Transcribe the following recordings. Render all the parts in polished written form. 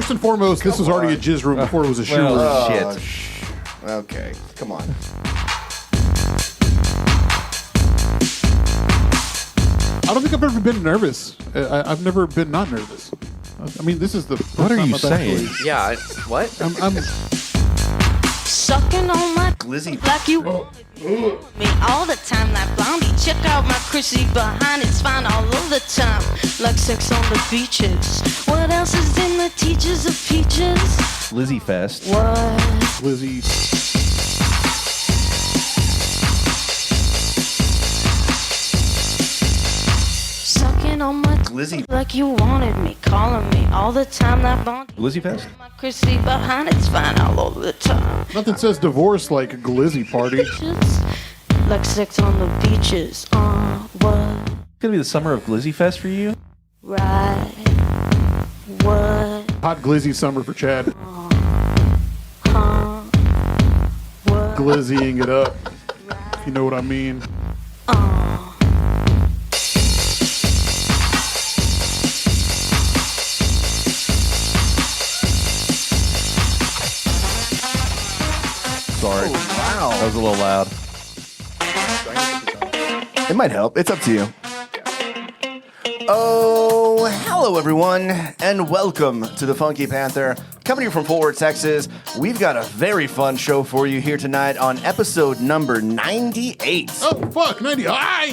First and foremost, this was already a jizz room before it was a shoe room. Oh, shit. Okay, come on. I don't think I've ever been nervous. I've never been not nervous. I mean, this is the first What are time you I've saying? actually- Yeah, what? I'm Sucking on my Glizzy. like you me all the time. That blondie, check out my Chrissy behind. It's fine all of the time. Like sex on the beaches. What else is in the teachers of peaches? Lizzie Fest. What? Lizzie. Sucking on my Glizzy. like you wanted me, calling me all the time. That blondie, Lizzie Fest? my Chrissy behind. It's fine all over the time. Nothing says divorce like a glizzy party. Beaches, like sex on the beaches. What? It's gonna be the summer of Glizzy Fest for you? Right. What? Hot glizzy summer for Chad. Huh? What? Glizzying it up. If you know what I mean. Sorry. Wow. That was a little loud. It might help. It's up to you. Oh, hello everyone, and welcome to the Funky Panther. Coming to you from Fort Worth, Texas. We've got a very fun show for you here tonight on episode number 98. Oh, fuck. 90. Hi!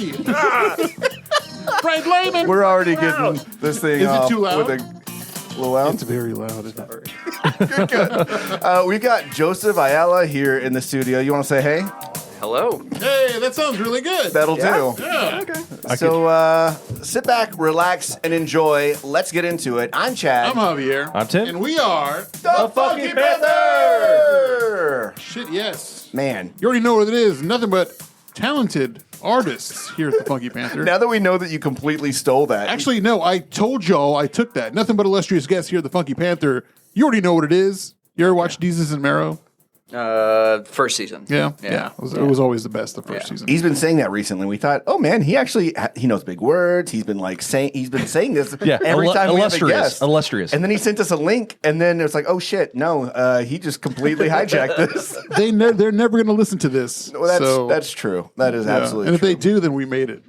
Frank Lehman. We're already getting this thing Is it off too loud? with a little loud. It's very loud. Isn't it? We've got Joseph Ayala here in the studio. You want to say hey? Hello. Hey, that sounds really good. That'll do. Yeah. Okay. So sit back, relax, and enjoy. Let's get into it. I'm Chad. I'm Javier. I'm Tim. And we are... the Funky Panther! Shit, yes. Man, You already know what it is. Nothing but talented artists here at the Funky Panther. now that we know that you completely stole that. Actually, no, I told y'all I took that. Nothing but illustrious guests here at the Funky Panther. You already know what it is. You ever watch Jesus and Marrow? First season. Yeah. It was always the best the first Yeah. season. He's been saying that recently. We thought, oh man, he knows big words. He's been saying this Yeah, every time we have a guest. illustrious. And then he sent us a link, and then it's like, oh shit, no, he just completely hijacked this. They're never going to listen to this. Well, that's true. That is yeah. absolutely And if true. they do, then we made it.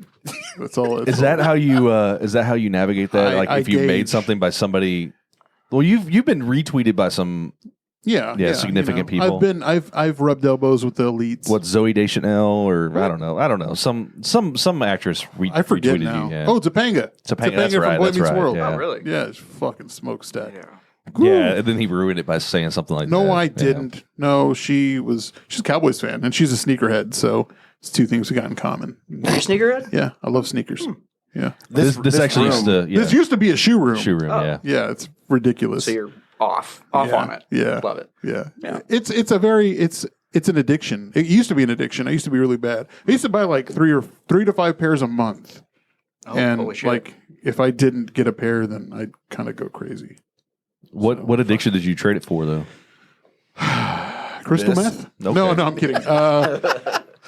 That's all. Is that how you navigate that? Like if you made gauge. something by somebody, well, you've been retweeted by some significant people. I've rubbed elbows with the elites. what Zoe Deschanel or I don't know some actress I forget retweeted now. you. Yeah. Oh, Topanga. Topanga, that's from right, Boy that's Meets right, World. yeah. Oh, really? Yeah, it's fucking smokestack. Yeah, and then he ruined it by saying something like that. No, I Yeah. didn't. No, she's a Cowboys fan, and she's a sneakerhead. So it's two things we got in common. You're a sneakerhead? Yeah, I love sneakers. Yeah, This actually room- used to this used to be a shoe room. shoe room. Oh. Yeah. Yeah, it's ridiculous. So you're off on it. Yeah, Love it. Yeah, Yeah. It's an addiction. It used to be an addiction. I used to be really bad. I used to buy like 3 to 5 pairs a month, and holy shit. like if I didn't get a pair, then I'd kind of go crazy. What addiction did you trade it for though? Crystal This? meth? Okay. No, I'm kidding.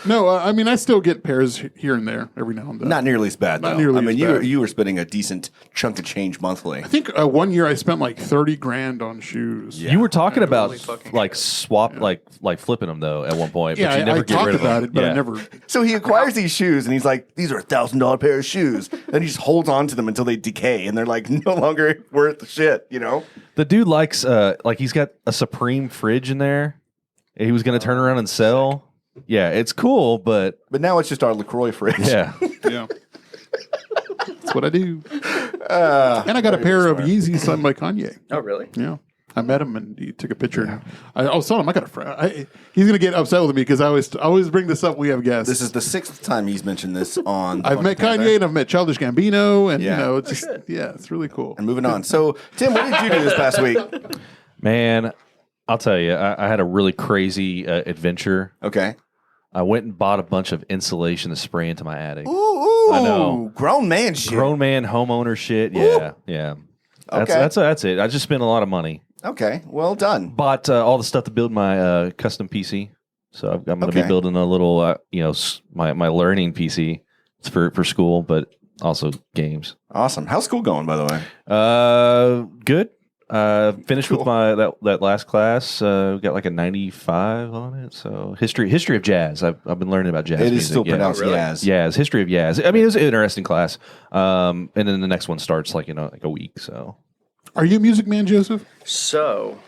No, I mean I still get pairs here and there every now and then. Not nearly as bad, Not though. nearly I mean, as you bad. you were spending a decent chunk of change monthly. I think 1 year I spent like $30,000 on shoes. You were talking about Holy fucking like swap like flipping them though at one point, Yeah, but you never I get talked rid of about them. it, but Yeah. I never. So he acquires these shoes, and he's like, "These are $1,000 pair of shoes." Then he just holds on to them until they decay, and they're like no longer worth the shit. You know? The dude likes like he's got a Supreme fridge in there. And he was going to turn around and sell. Yeah, it's cool, but But now it's just our LaCroix fridge. yeah. Yeah, that's what I do. And I got a pair of Yeezys signed by Kanye. Oh, really? Yeah. I met him and he took a picture. I was telling him I got a friend. He's gonna get upset with me because I always bring this up. We have guests. This is the 6th time he's mentioned this on. I've met Kanye and I've met Childish Gambino, and Yeah. it's just it's really cool. And moving on. So, Tim, what did you do this past week? Man, I'll tell you, I had a really crazy adventure. Okay. I went and bought a bunch of insulation to spray into my attic. Ooh, I know. grown man shit. Grown man homeowner shit. Yeah, yeah. Okay. That's it. I just spent a lot of money. Okay, well done. Bought all the stuff to build my custom PC. So I'm going to be building a little, my learning PC. It's for school, but also games. Awesome. How's school going, by the way? Good. Finished with my that last class. Got like a 95 on it. So history of jazz. I've been learning about jazz. It music. is still pronounced Yaz. Jazz, history of jazz. I mean, it was an interesting class. And then the next one starts like like a week. So, Are you a music man, Joseph? So,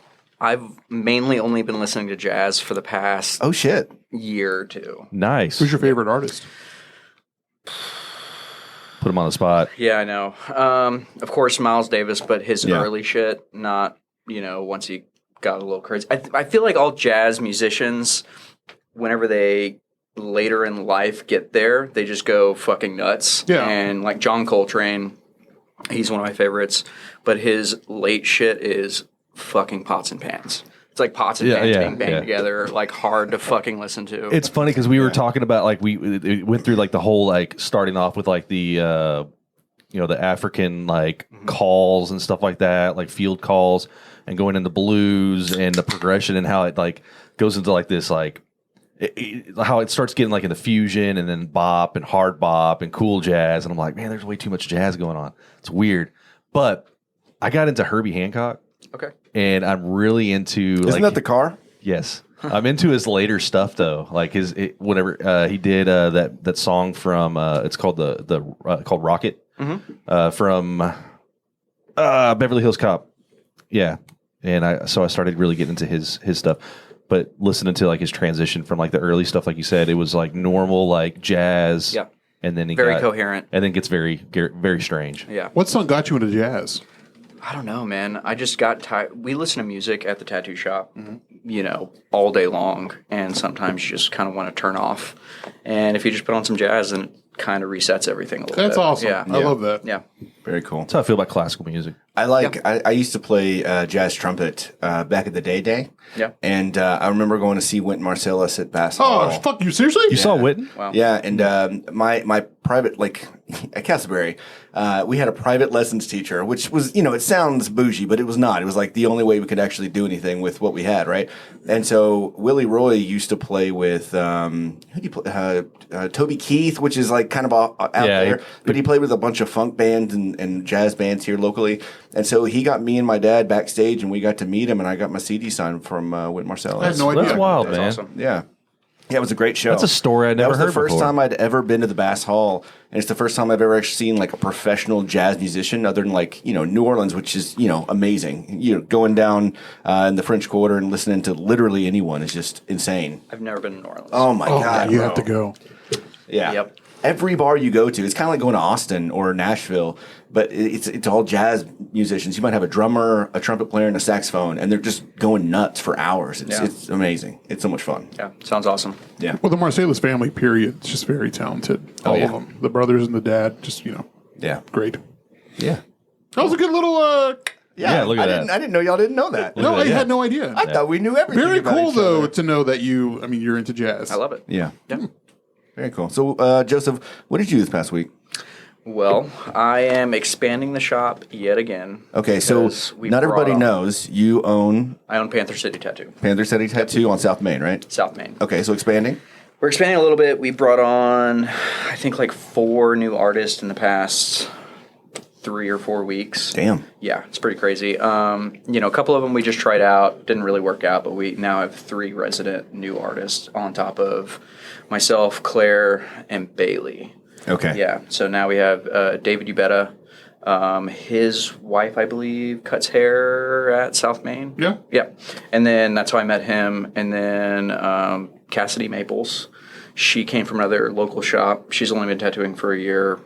I've mainly only been listening to jazz for the past Oh shit. year or two. nice. Who's your favorite artist? Put him on the spot. Yeah, I know. Of course, Miles Davis, but his Yeah. early shit, not, once he got a little crazy. I feel like all jazz musicians, whenever they later in life get there, they just go fucking nuts. Yeah. And like John Coltrane, he's one of my favorites, but his late shit is fucking pots and pans. It's like pots and pans being banged together, like hard to fucking listen to. It's funny because we were talking about like we went through like the whole like starting off with like the the African like calls and stuff like that, like field calls, and going into blues and the progression and how it like goes into like this like how it starts getting like into fusion and then bop and hard bop and cool jazz, and I'm like, man, there's way too much jazz going on. It's weird, but I got into Herbie Hancock. Okay. And I'm really into. Isn't that the car? Yes, I'm into his later stuff though. Like whenever he did that song from it's called called Rocket from Beverly Hills Cop. Yeah, and I started really getting into his stuff. But listening to like his transition from like the early stuff, like you said, it was like normal like jazz. Yeah. And then he very coherent. and then gets very strange. Yeah. What song got you into jazz? I don't know, man. I just got tired. We listen to music at the tattoo shop, all day long, and sometimes you just kind of want to turn off. And if you just put on some jazz, then it kind of resets everything a little bit. That's awesome. Yeah. I love that. Yeah. Very cool. That's how I feel about classical music. I used to play jazz trumpet back in the day. Yeah. And I remember going to see Wynton Marsalis at Bass Oh, Hall. fuck you! Seriously? You saw Witten? Wow. Yeah, and my private, like, at Castleberry, we had a private lessons teacher, which was, it sounds bougie, but it was not. It was like the only way we could actually do anything with what we had, right? And so Willie Roy used to play with, who do you play? Toby Keith, which is like kind of out there, but he played with a bunch of funk bands and jazz bands here locally. And so he got me and my dad backstage, and we got to meet him, and I got my CD signed from Wynton Marsalis. I had no idea. That's wild, man. Awesome. Yeah. Yeah, it was a great show. That's a story I never heard That was the first before. time I'd ever been to the Bass Hall, and it's the first time I've ever actually seen like a professional jazz musician, other than like New Orleans, which is amazing. Going down in the French Quarter and listening to literally anyone is just insane. I've never been to New Orleans. Oh my god, you bro. have to go. Yeah. Yep. Every bar you go to, it's kind of like going to Austin or Nashville, but it's all jazz musicians. You might have a drummer, a trumpet player, and a saxophone, and they're just going nuts for hours. It's amazing. It's so much fun. Yeah. Sounds awesome. Yeah. Well, the Marsalis family, period, is just very talented. All of them. The brothers and the dad, just, Yeah. great. Yeah. That was a good little... Yeah, look at that. I didn't know y'all didn't know that. No, I Yeah. had no idea. I thought we knew everything. Very about cool, each though, other. to know that you're into jazz. I love it. Yeah. Yeah. Very cool. So, Joseph, what did you do this past week? Well, I am expanding the shop yet again. Okay, so because we not everybody brought on- knows you own I own Panther City Tattoo, Panther City Tattoo on South Main, right? South Main. Okay, so expanding. We're expanding a little bit. We brought on, I think, like 4 new artists in the past 3 or 4 weeks. Damn. Yeah, it's pretty crazy. A couple of them we just tried out, didn't really work out, but we now have 3 resident new artists on top of myself, Claire, and Bailey. Okay. Yeah, so now we have David Ubetta. His wife, I believe, cuts hair at South Main. Yeah. Yeah. And then that's how I met him. And then Cassidy Maples. She came from another local shop. She's only been tattooing for a year,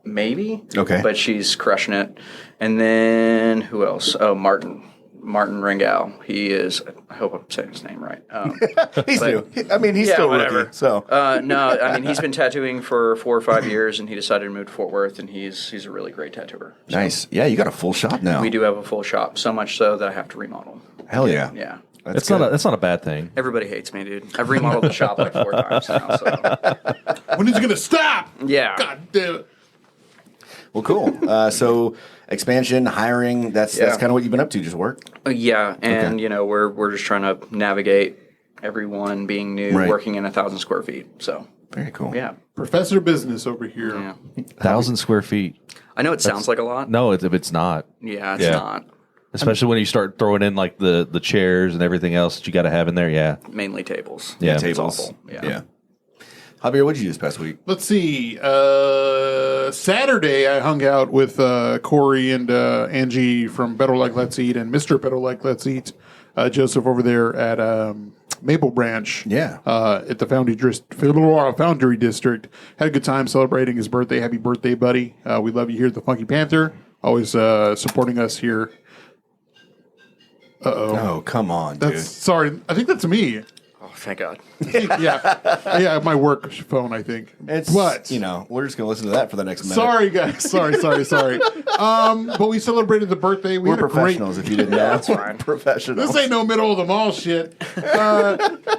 maybe. Okay. But she's crushing it. And then who else? Oh, Martin Ringel. He is, I hope I'm saying his name right. He's new. I mean, he's still whatever. rookie. So. No, I mean, he's been tattooing for 4 or 5 years, and he decided to move to Fort Worth, and he's a really great tattooer. So Nice. Yeah, you got a full shop now. we do have a full shop, so much so that I have to remodel. Hell yeah. Yeah. That's not a bad thing. Everybody hates me, dude. I've remodeled the shop like 4 times now, so When is it going to stop? yeah. God damn it. Well, cool. So expansion, hiring, that's kind of what you've been up to, just work? Yeah, and we're just trying to navigate everyone being new, Right. working in 1,000 square feet. So Very cool. yeah, Professor Business over here. yeah. 1,000 square feet. I know it sounds like a lot. No, it's not. Yeah, it's Yeah. not. Especially when you start throwing in like the chairs and everything else that you got to have in there. Yeah. Mainly tables. Yeah. It's Tables. awful. Yeah. Javier, what did you do this past week? Let's see. Saturday, I hung out with Corey and Angie from Better Like Let's Eat and Mr. Better Like Let's Eat, Joseph over there at Maple Branch. Yeah. At the Foundry District. Had a good time celebrating his birthday. Happy birthday, buddy. We love you here at the Funky Panther. Always supporting us here. Oh, come on, dude. Sorry. I think that's me. Oh, thank God. Yeah, my work phone, I think. But we're just gonna listen to that for the next minute. Sorry, guys. Sorry. But we celebrated the birthday. We're professionals. If you didn't know, That's fine. Professionals. This ain't no middle of the mall shit.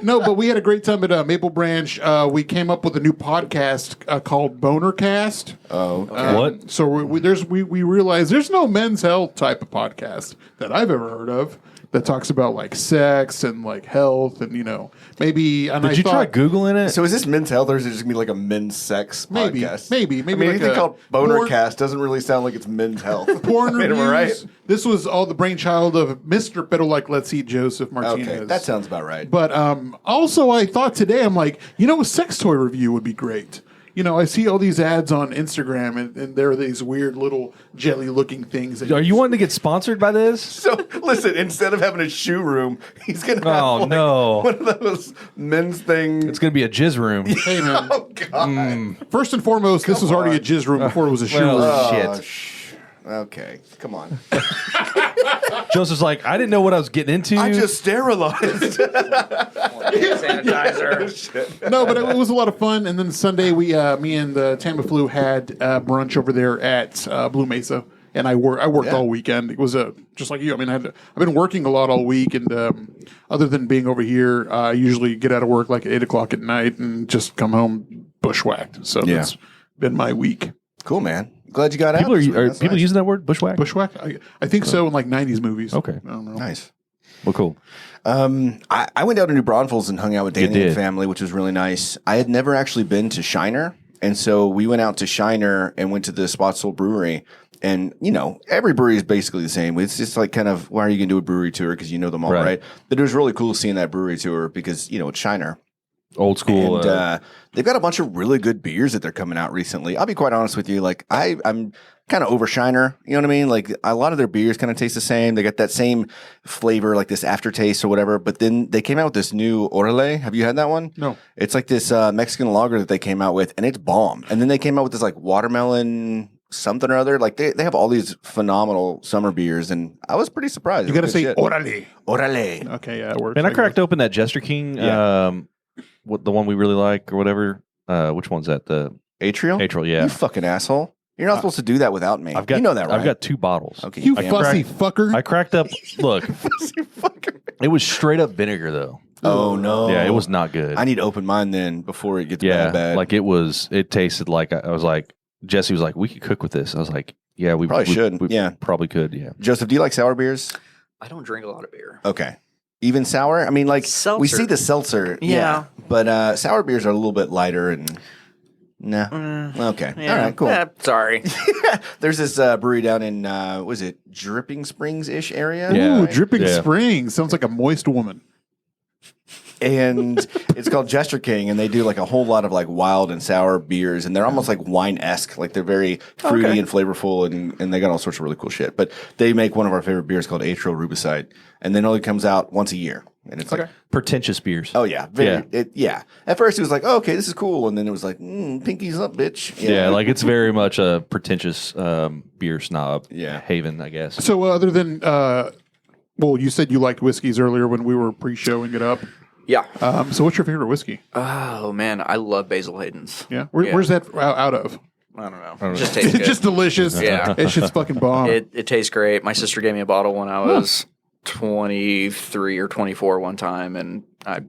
No, but we had a great time at Maple Branch. We came up with a new podcast called Bonercast. Oh, okay. What? So we realized there's no men's health type of podcast that I've ever heard of that talks about like sex and like health and maybe. And Did you try Googling it? So is this men's health or is it just gonna be like a men's sex podcast? Maybe. I mean, like anything a called Boner porn- Cast doesn't really sound like it's men's health. Porn Am I reviews. right? This was all the brainchild of Mr. Better Like Let's Eat Joseph Martinez. Okay, that sounds about right. But also, I thought today, I'm like, a sex toy review would be great. I see all these ads on Instagram, and there are these weird little jelly-looking things. That Are you wanting to get sponsored by this? So listen, instead of having a shoe room, he's gonna have Oh, no. one of those men's things. It's going to be a jizz room. Hey, man. Oh God! First and foremost, this was already a jizz room before it was a shoe well, room. Oh, shit. Okay, come on. Joseph's like, I didn't know what I was getting into. I just sterilized. Sanitizer. No, but it was a lot of fun. And then Sunday, me and Tamiflu had brunch over there at Blue Mesa. And I worked all weekend. It was just like you. I mean, I've been working a lot all week, and other than being over here, I usually get out of work like at 8:00 at night and just come home bushwhacked. So that's been my week. Cool, man. Glad you got people out. are people using that word, bushwhack? Bushwhack? I think so in like 90s movies. Okay. I don't know. Nice. Well, cool. I went down to New Braunfels and hung out with Danny and did. family, which was really nice. I had never actually been to Shiner, and so we went out to Shiner and went to the Spotswood Brewery. And, every brewery is basically the same. It's just like kind of, why are you going to do a brewery tour? Because you know them all, right? But it was really cool seeing that brewery tour because, it's Shiner. Old school. And they've got a bunch of really good beers that they're coming out recently. I'll be quite honest with you. Like, I'm kind of over Shiner. You know what I mean? Like, a lot of their beers kind of taste the same. They got that same flavor, like this aftertaste or whatever. But then they came out with this new Orale. Have you had that one? No. It's like this Mexican lager that they came out with, and it's bomb. And then they came out with this, like, watermelon something or other. Like, they have all these phenomenal summer beers, and I was pretty surprised. You got to say shit. orale. Orale. Okay, yeah, it works. Man, I cracked open that Jester King, Yeah. what the one we really like or whatever. Which one's that? The Atrial? Atrial, yeah. You fucking asshole. You're not supposed to do that without me. I've got, you know that, right? I've got 2 bottles. Okay, You damn fussy right. fucker. I cracked up. Look, Fussy fucker. it was straight up vinegar though. Oh, no. Yeah, it was not good. I need to open mine then before it gets yeah, bad. like it tasted like I was like, Jesse was like, we could cook with this. I was like, yeah, we Probably should. We Yeah. probably could. Yeah. Joseph, do you like sour beers? I don't drink a lot of beer. Okay. Even sour? I mean, like, we Seltzer. see the seltzer. Yeah. But sour beers are a little bit lighter and. Nah. Okay. Yeah. All right, cool. Sorry. There's this brewery down in, was it Dripping Springs-ish area? Yeah. Ooh, Dripping Yeah. Springs. Sounds like a moist woman. And it's called Jester King, and they do like a whole lot of like wild and sour beers, and they're almost like wine-esque. Like they're very fruity and flavorful, and they got all sorts of really cool shit. But they make one of our favorite beers called Atrial Rubicide, and then it only comes out once a year. And it's like, Pretentious beers. oh yeah, yeah. At first it was like, oh, okay, this is cool, and then it was like, pinkies up, bitch. Yeah, like it's very much a pretentious beer snob haven, I guess. So other than, well, you said you liked whiskeys earlier when we were pre-showing it up. Yeah. So what's your favorite whiskey? Oh, man. I love Basil Hayden's. Yeah. Where's that out of? I don't know. It just tastes It's good. just delicious. Yeah. It's just fucking bomb. It tastes great. My sister gave me a bottle when I was 23 or 24 one time, and I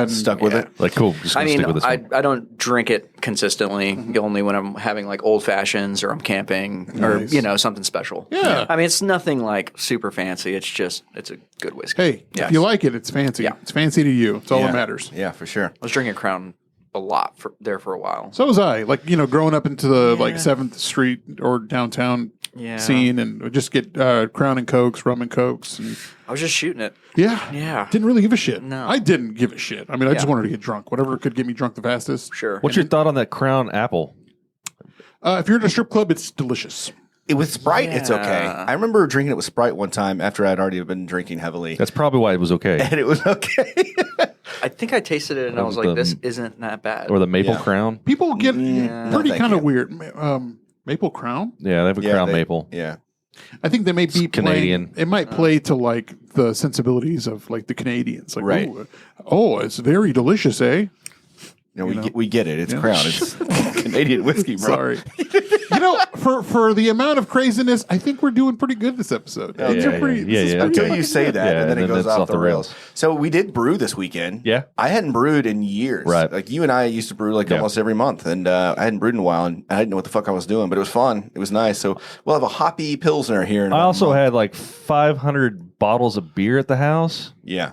Stuck with it. Like, cool. Just I gonna mean, stick with this one. I don't drink it consistently. Only when I'm having like old fashions or I'm camping or something special. Yeah. I mean, it's nothing like super fancy. It's a good whiskey. Hey, Yes. if you like it, it's fancy. Yeah. It's fancy to you. It's all Yeah. that matters. Yeah, for sure. I was drinking Crown a lot for a while. So was I. Like, growing up into the like 7th Street or downtown scene and just get Crown and Cokes, rum and Cokes. And, I was just shooting it. yeah. Didn't really give a shit. No. I didn't give a shit. I mean, I just wanted to get drunk. Whatever could get me drunk the fastest. Sure. What's your thought on that Crown apple? If you're in a strip club, it's delicious. It with Sprite, it's okay. I remember drinking it with Sprite one time after I'd already been drinking heavily. That's probably why it was okay. And it was okay. I think I tasted it and I was like, this isn't that bad. Or the Maple Crown. People get pretty thank kind of you. weird. Maple Crown? Yeah, they have a Crown Maple. Yeah. I think they may be Canadian. It might play to like the sensibilities of like the Canadians. Like, Right. It's very delicious, eh? We get it. It's Crown. It's Canadian whiskey, bro. Sorry. For the amount of craziness, I think we're doing pretty good this episode. Yeah, These are pretty- this is yeah. pretty Until good. you say that, Yeah, and then it goes it's off the rails. So we did brew this weekend. Yeah. I hadn't brewed in years. Right. Like you and I used to brew like almost every month, and I hadn't brewed in a while, and I didn't know what the fuck I was doing, but it was fun. It was nice. So we'll have a hoppy Pilsner here. In I about a also month. had like 500 bottles of beer at the house. Yeah.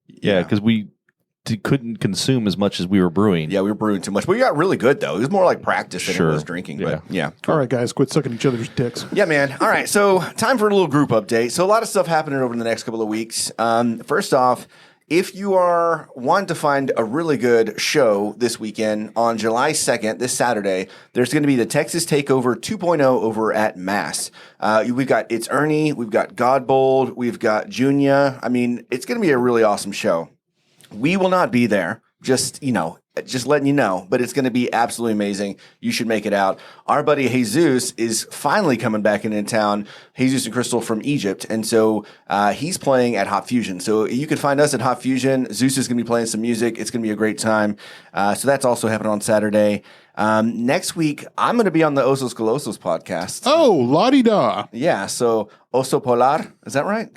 Yeah, because we couldn't consume as much as we were brewing. Yeah, we were brewing too much. But we got really good, though. It was more like practice than Sure. it was drinking. Yeah. But yeah. All right, guys, quit sucking each other's dicks. Yeah, man. All right. So time for a little group update. So a lot of stuff happening over the next couple of weeks. First off, if you are wanting to find a really good show this weekend, on July 2nd, this Saturday, there's going to be the Texas Takeover 2.0 over at Mass. We've got It's Ernie, we've got Godbold, we've got Junia. I mean, it's going to be a really awesome show. We will not be there. Just letting you know, but it's going to be absolutely amazing. You should make it out. Our buddy Jesus is finally coming back into town. Jesus and Crystal from Egypt. And so he's playing at Hot Fusion. So you can find us at Hot Fusion. Zeus is going to be playing some music. It's going to be a great time. So that's also happening on Saturday. Next week, I'm going to be on the Osos Colosos podcast. Oh, la-di-da. Yeah. So Oso Polar. Is that right?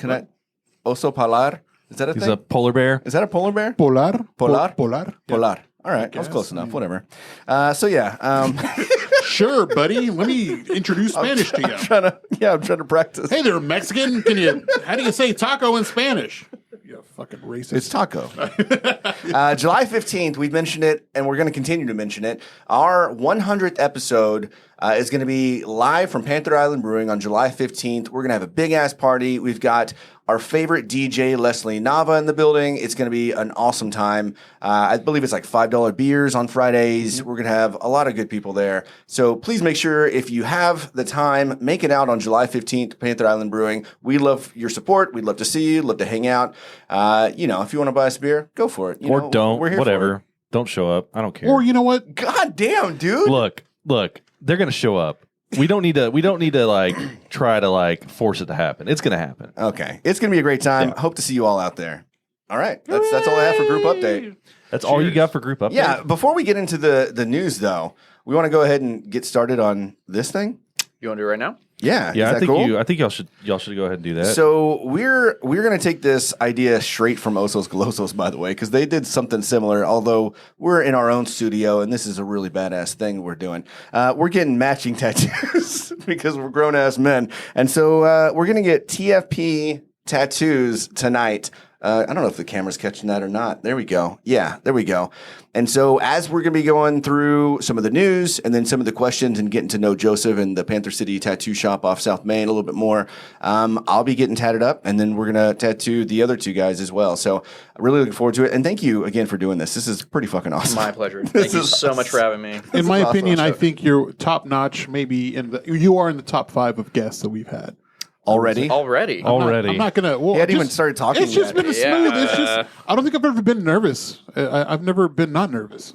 Oso Polar. Is that a He's thing? a polar bear. Is that a polar bear? Polar. Polar? Polar. Polar. All right. That was close enough. Whatever. So yeah. Sure, buddy. Let me introduce Spanish to you. I'm trying to practice. Hey there, Mexican. How do you say taco in Spanish? You fucking racist. It's taco. July 15th, we mentioned it, and we're going to continue to mention it. Our 100th episode is going to be live from Panther Island Brewing on July 15th. We're going to have a big-ass party. We've got our favorite DJ, Leslie Nava, in the building. It's going to be an awesome time. I believe it's like $5 beers on Fridays. We're going to have a lot of good people there. So please make sure, if you have the time, make it out on July 15th, Panther Island Brewing. We love your support. We'd love to see you, love to hang out. If you want to buy us a beer, go for it. Or don't. We're here Whatever. for Don't show up. I don't care. Or you know what? it. God damn, dude. Look. They're going to show up. We don't need to like try to like force it to happen. It's going to happen. Okay. It's going to be a great time. Hope to see you all out there. All right. That's all I have for group update. That's all you got for group update? Yeah. Before we get into the news, though, we want to go ahead and get started on this thing. You want to do it right now? Yeah. Yeah, Is that cool? I think y'all should go ahead and do that. So we're going to take this idea straight from Osos Golosos, by the way, because they did something similar, although we're in our own studio, and this is a really badass thing we're doing. We're getting matching tattoos because we're grown-ass men. And so we're going to get TFP tattoos tonight. I don't know if the camera's catching that or not. There we go. Yeah, there we go. And so as we're going to be going through some of the news and then some of the questions and getting to know Joseph and the Panther City Tattoo Shop off South Main a little bit more, I'll be getting tatted up, and then we're going to tattoo the other two guys as well. So really looking forward to it. And thank you again for doing this. This is pretty fucking awesome. My pleasure. Thank you so much for having me. In my awesome. opinion, I think you're top notch. Maybe you are in the top 5 of guests that we've had. Already? Already. I'm not gonna. Well, He hadn't even started talking It's just yet. been a smooth. It's just. I don't think I've ever been nervous. I've never been not nervous.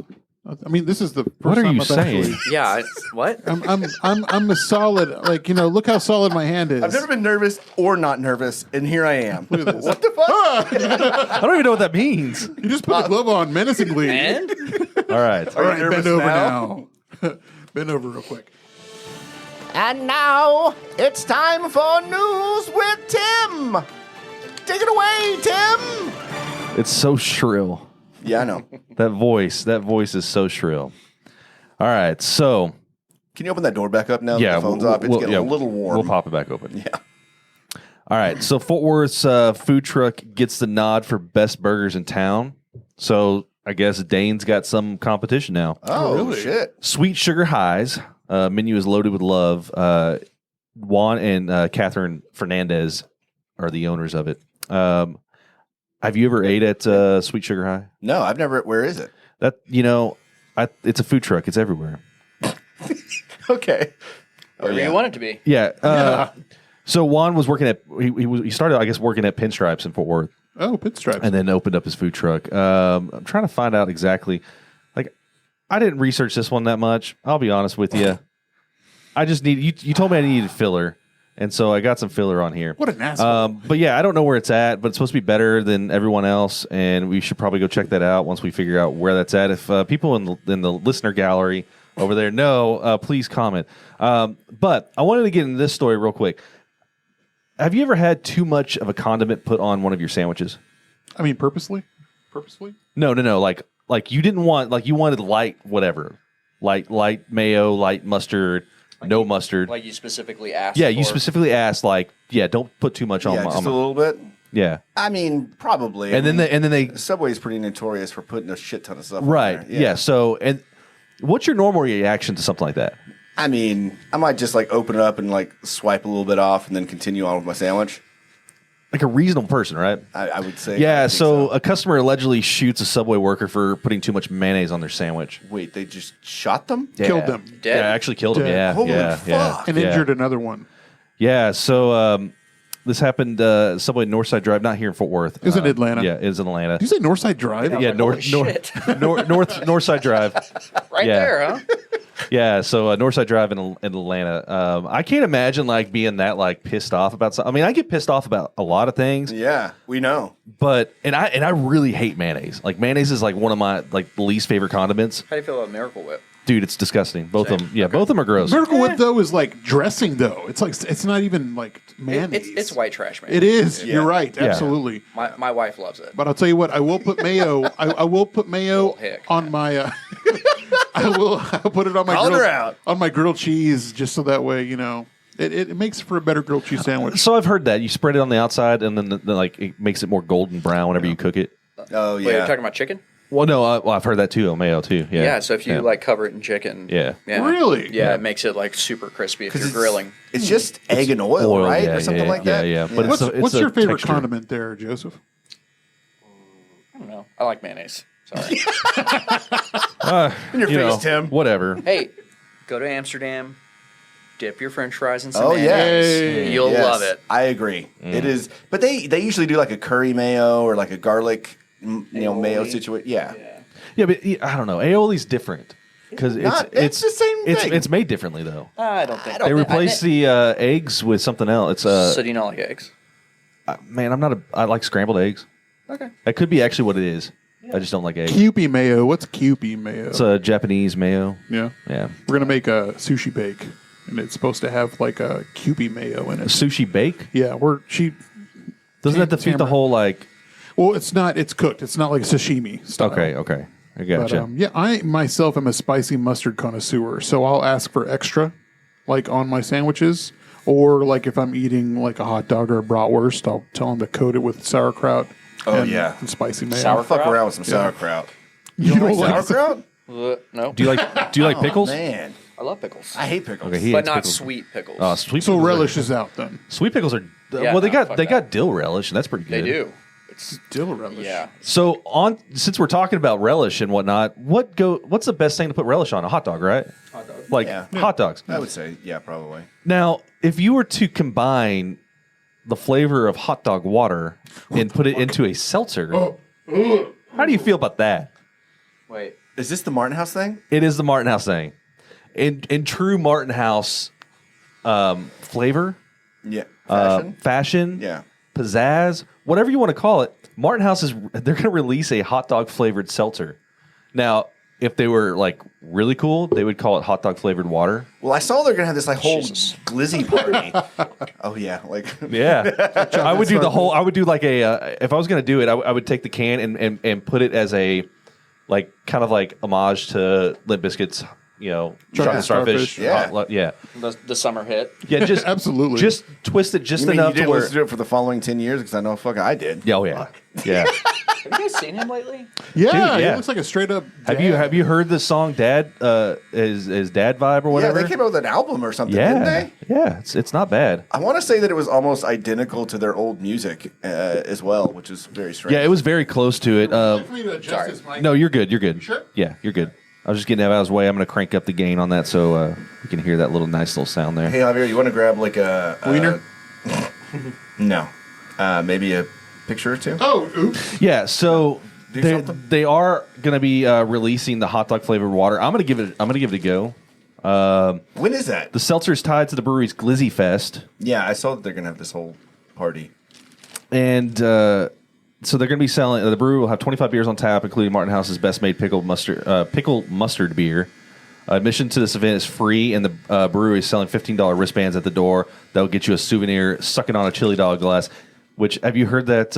I mean, this is the first What are time you I've saying? actually- Yeah. What? I'm a solid. Like, look how solid my hand is. I've never been nervous or not nervous, and here I am. Look at this. What the fuck? I don't even know what that means. You just put the glove on menacingly. And? All right. All right, nervous bend over now? now. Bend over real quick. And now it's time for news with Tim. Take it away, Tim. It's so shrill. Yeah, I know. That voice is so shrill. All right. So, Can you open that door back up now? yeah, that the phone's off. It's getting a little warm. We'll pop it back open. Yeah. All right. So Fort Worth's food truck gets the nod for best burgers in town. So I guess Dane's got some competition now. Oh, really? shit. Sweet Sugar Highs. Menu is loaded with love. Juan and Catherine Fernandez are the owners of it. Have you ever ate at Sweet Sugar High? No, I've never. Where is it? That it's a food truck. It's everywhere. Okay. Wherever you want it to be. Yeah. So Juan was working at he started, I guess, working at Pinstripes in Fort Worth. Oh, Pinstripes. And then opened up his food truck. I'm trying to find out exactly. Like, I didn't research this one that much. I'll be honest with you. I just need you told me I needed filler, and so I got some filler on here. What an asshole. But yeah, I don't know where it's at, but it's supposed to be better than everyone else, and we should probably go check that out once we figure out where that's at. If people in the listener gallery over there know, please comment. But I wanted to get into this story real quick. Have you ever had too much of a condiment put on one of your sandwiches? I mean, purposely? No. Like you didn't want, like you wanted light whatever, light mayo, light mustard, no mustard. Like you specifically asked. Yeah, you specifically asked, like, don't put too much on Yeah, my. just a little bit. Yeah, I mean, probably. and then they Subway's pretty notorious for putting a shit ton of stuff. right. On there. Yeah. So, and what's your normal reaction to something like that? I mean, I might just like open it up and like swipe a little bit off and then continue on with my sandwich. Like a reasonable person, right? I would say. Yeah. I think So a customer allegedly shoots a Subway worker for putting too much mayonnaise on their sandwich. Wait, they just shot them? Killed them. Dead. Yeah, actually killed him. Dead. Yeah, Holy yeah, yeah, fuck. And yeah. injured another one. Yeah. So this happened Subway Northside Drive, not here in Fort Worth. It was in Atlanta. Yeah, it was in Atlanta. Did you say Northside Drive? Yeah, Holy shit. Northside Drive. Right Yeah. there, huh? Yeah, so Northside Drive in Atlanta. I can't imagine like being that like pissed off about something. I mean, I get pissed off about a lot of things, Yeah, we know. but I really hate mayonnaise. Like mayonnaise is like one of my like least favorite condiments. How do you feel about Miracle Whip? Dude, it's disgusting. Both of them. Yeah, both of them are gross. Miracle Whip though is like dressing though. It's like it's not even like mayonnaise. It's white trash, man. It is. Yeah. You're right. Yeah. Absolutely. My wife loves it. But I'll tell you what. I will put mayo. I will put mayo Little hick. on my. I'll put it on my Call her grilled, out. on my grilled cheese just so that way it makes for a better grilled cheese sandwich. So I've heard that you spread it on the outside and then like it makes it more golden brown whenever you cook it. Oh, Wait, you're yeah. talking about chicken? Well, no, I've heard that too on mayo too. Yeah. Yeah. So if you like cover it in chicken, Yeah. Really? yeah, it makes it like super crispy if you're it's, grilling. It's just egg and oil, right? yeah, or something yeah, like that? Yeah. But What's it's your a favorite texture. condiment there, Joseph? I don't know. I like mayonnaise. Sorry. In your face, Tim. Whatever. Hey, go to Amsterdam, dip your French fries in some Oh, mayonnaise. Hey. You'll Yes, love it. I agree. It is. But they usually do like a curry mayo or like a garlic mayo situation. Yeah. Yeah, but I don't know. Aioli's different because It's the same thing. It's made differently though. I don't think They replace the eggs with something else. It's So do you not like eggs? man, I like scrambled eggs. Okay. That could be actually what it is. I just don't like eggs. Kewpie mayo. What's Kewpie mayo? It's a Japanese mayo. Yeah. Yeah, We're gonna make a sushi bake, and it's supposed to have like a Kewpie mayo in a it. sushi bake. Yeah, Doesn't that defeat the Tamara. whole like? well, it's not. It's cooked. It's not like sashimi style. Okay, I But gotcha. yeah, I myself am a spicy mustard connoisseur, so I'll ask for extra, like on my sandwiches, or like if I'm eating like a hot dog or a bratwurst, I'll tell them to coat it with sauerkraut. Oh, yeah. and spicy mayo. I'll fuck around with some sauerkraut. You don't like Sauerkraut? No. Do you like pickles? Man, I love pickles. I hate pickles. Okay, he but hates not pickles. sweet pickles. Sweet so pickles relish is out then. Sweet pickles are Yeah, well. They no, fuck got that. dill relish, and that's pretty They good. do. It's Dill relish. yeah. So since we're talking about relish and whatnot, what's the best thing to put relish on? A hot dog, right? Hot dog. Like Yeah. hot dogs. I would say, yeah, probably. Now, if you were to combine the flavor of hot dog water and put it into a seltzer, how do you feel about that? Wait. Is this the Martin House thing? It is the Martin House thing. In true Martin House flavor, Yeah. Fashion? fashion, Yeah. pizzazz, whatever you want to call it, Martin House they're going to release a hot dog flavored seltzer. Now, if they were like really cool, they would call it hot dog flavored water. Well, I saw they're gonna have this like whole Jesus. glizzy party. Oh yeah, like Yeah, I would do the whole. I would do like a. If I was going to do it, I would take the can and put it as a like kind of like homage to Limp Bizkit's. Chocolate starfish. Yeah. Yeah. The summer hit. Yeah, just Absolutely. Just twist it just you mean enough you to didn't where. listen to it for the following 10 years? Because I know fuck I did. Yeah, oh yeah, yeah. Have you guys seen him lately? Yeah, Dude, yeah. he looks like a straight up. Have you heard the song "Dad"? Is Dad Vibe or Yeah, whatever? they came out with an album or something, yeah, didn't they? yeah. It's not bad. I want to say that it was almost identical to their old music as well, which is very strange. Yeah, it was very close to it. No, you're good. You're good. sure? Yeah, you're good. I was just getting out of his way. I'm going to crank up the gain on that so you can hear that nice little sound there. Hey, Javier, you want to grab like a Wiener? No, maybe a picture or two. Oh, oops. Yeah, so Do something? they are going to be releasing the hot dog flavored water. I'm going to give it a go. When is that? The seltzer is tied to the brewery's Glizzy Fest, Yeah, I saw that they're gonna have this whole party. and so they're going to be selling. The brewery will have 25 beers on tap, including Martin House's best made pickled mustard beer. Admission to this event is free, and the brewery is selling $15 wristbands at the door that will get you a souvenir sucking on a chili dog glass. Which, have you heard that?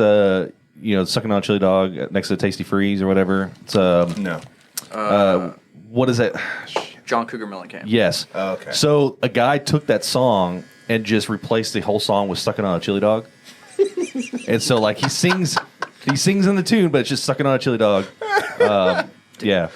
Sucking on a chili dog next to the Tasty Freeze or whatever. It's No. what is that? John Cougar Mellencamp. Yes. Oh, okay. So a guy took that song and just replaced the whole song with "Sucking on a Chili Dog," and so like he sings in the tune, but it's just "Sucking on a Chili Dog." Yeah.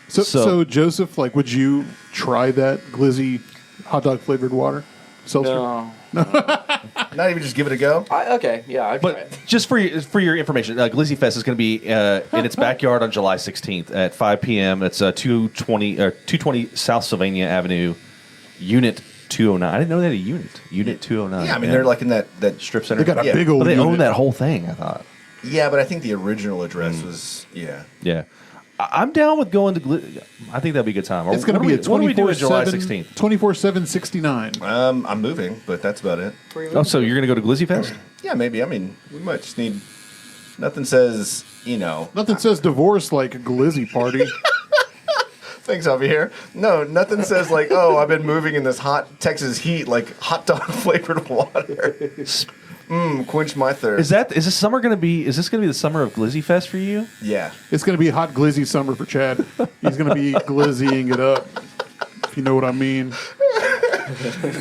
So Joseph, like, would you try that glizzy hot dog flavored water? Seltzer? No. Not even just give it a go. Okay, yeah, I'd try But it. just for your information, Glizzy Fest is going to be in its backyard on July 16th at 5 p.m. It's 220 South Sylvania Avenue, Unit 209. I didn't know they had a unit. Unit 209. Yeah, I mean they're like in that strip center. They got a Yeah. big old But they own unit. that whole thing, I thought. Yeah, but I think the original address was Yeah. I'm down with going to Glizzy. I think that'd be a good time. It's going to be a what do we do on 24/7, July 16th? 24/7 69. I'm moving, but that's about it. Oh, so you're going to go to Glizzy Fest? Yeah, maybe. I mean, we might just need. Nothing says, Nothing says divorce like a glizzy party. Thanks, Javier. No, nothing says like, oh, I've been moving in this hot Texas heat, like hot dog flavored water. Quench my thirst. Is this summer going to be? Is this going to be the summer of Glizzy Fest for you? Yeah. It's going to be a hot glizzy summer for Chad. He's going to be glizzying it up, if you know what I mean.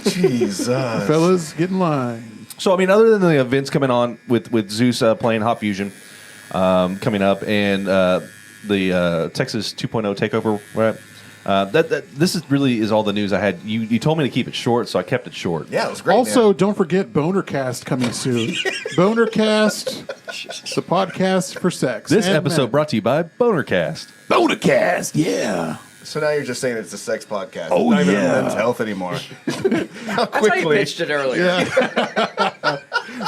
Jesus. Fellas, get in line. So I mean, other than the events coming on with Zeus playing Hot Fusion coming up and the Texas 2.0 takeover, right? This is all the news I had. You told me to keep it short, so I kept it short. Yeah, it was great. Also, man. don't forget Bonercast coming soon. Bonercast, the podcast for sex. This and episode men. brought to you by Bonercast. Bonercast, yeah. So now you're just saying it's a sex podcast. Oh, it's not even yeah. men's health anymore. How That's how you quickly. pitched it earlier. Yeah.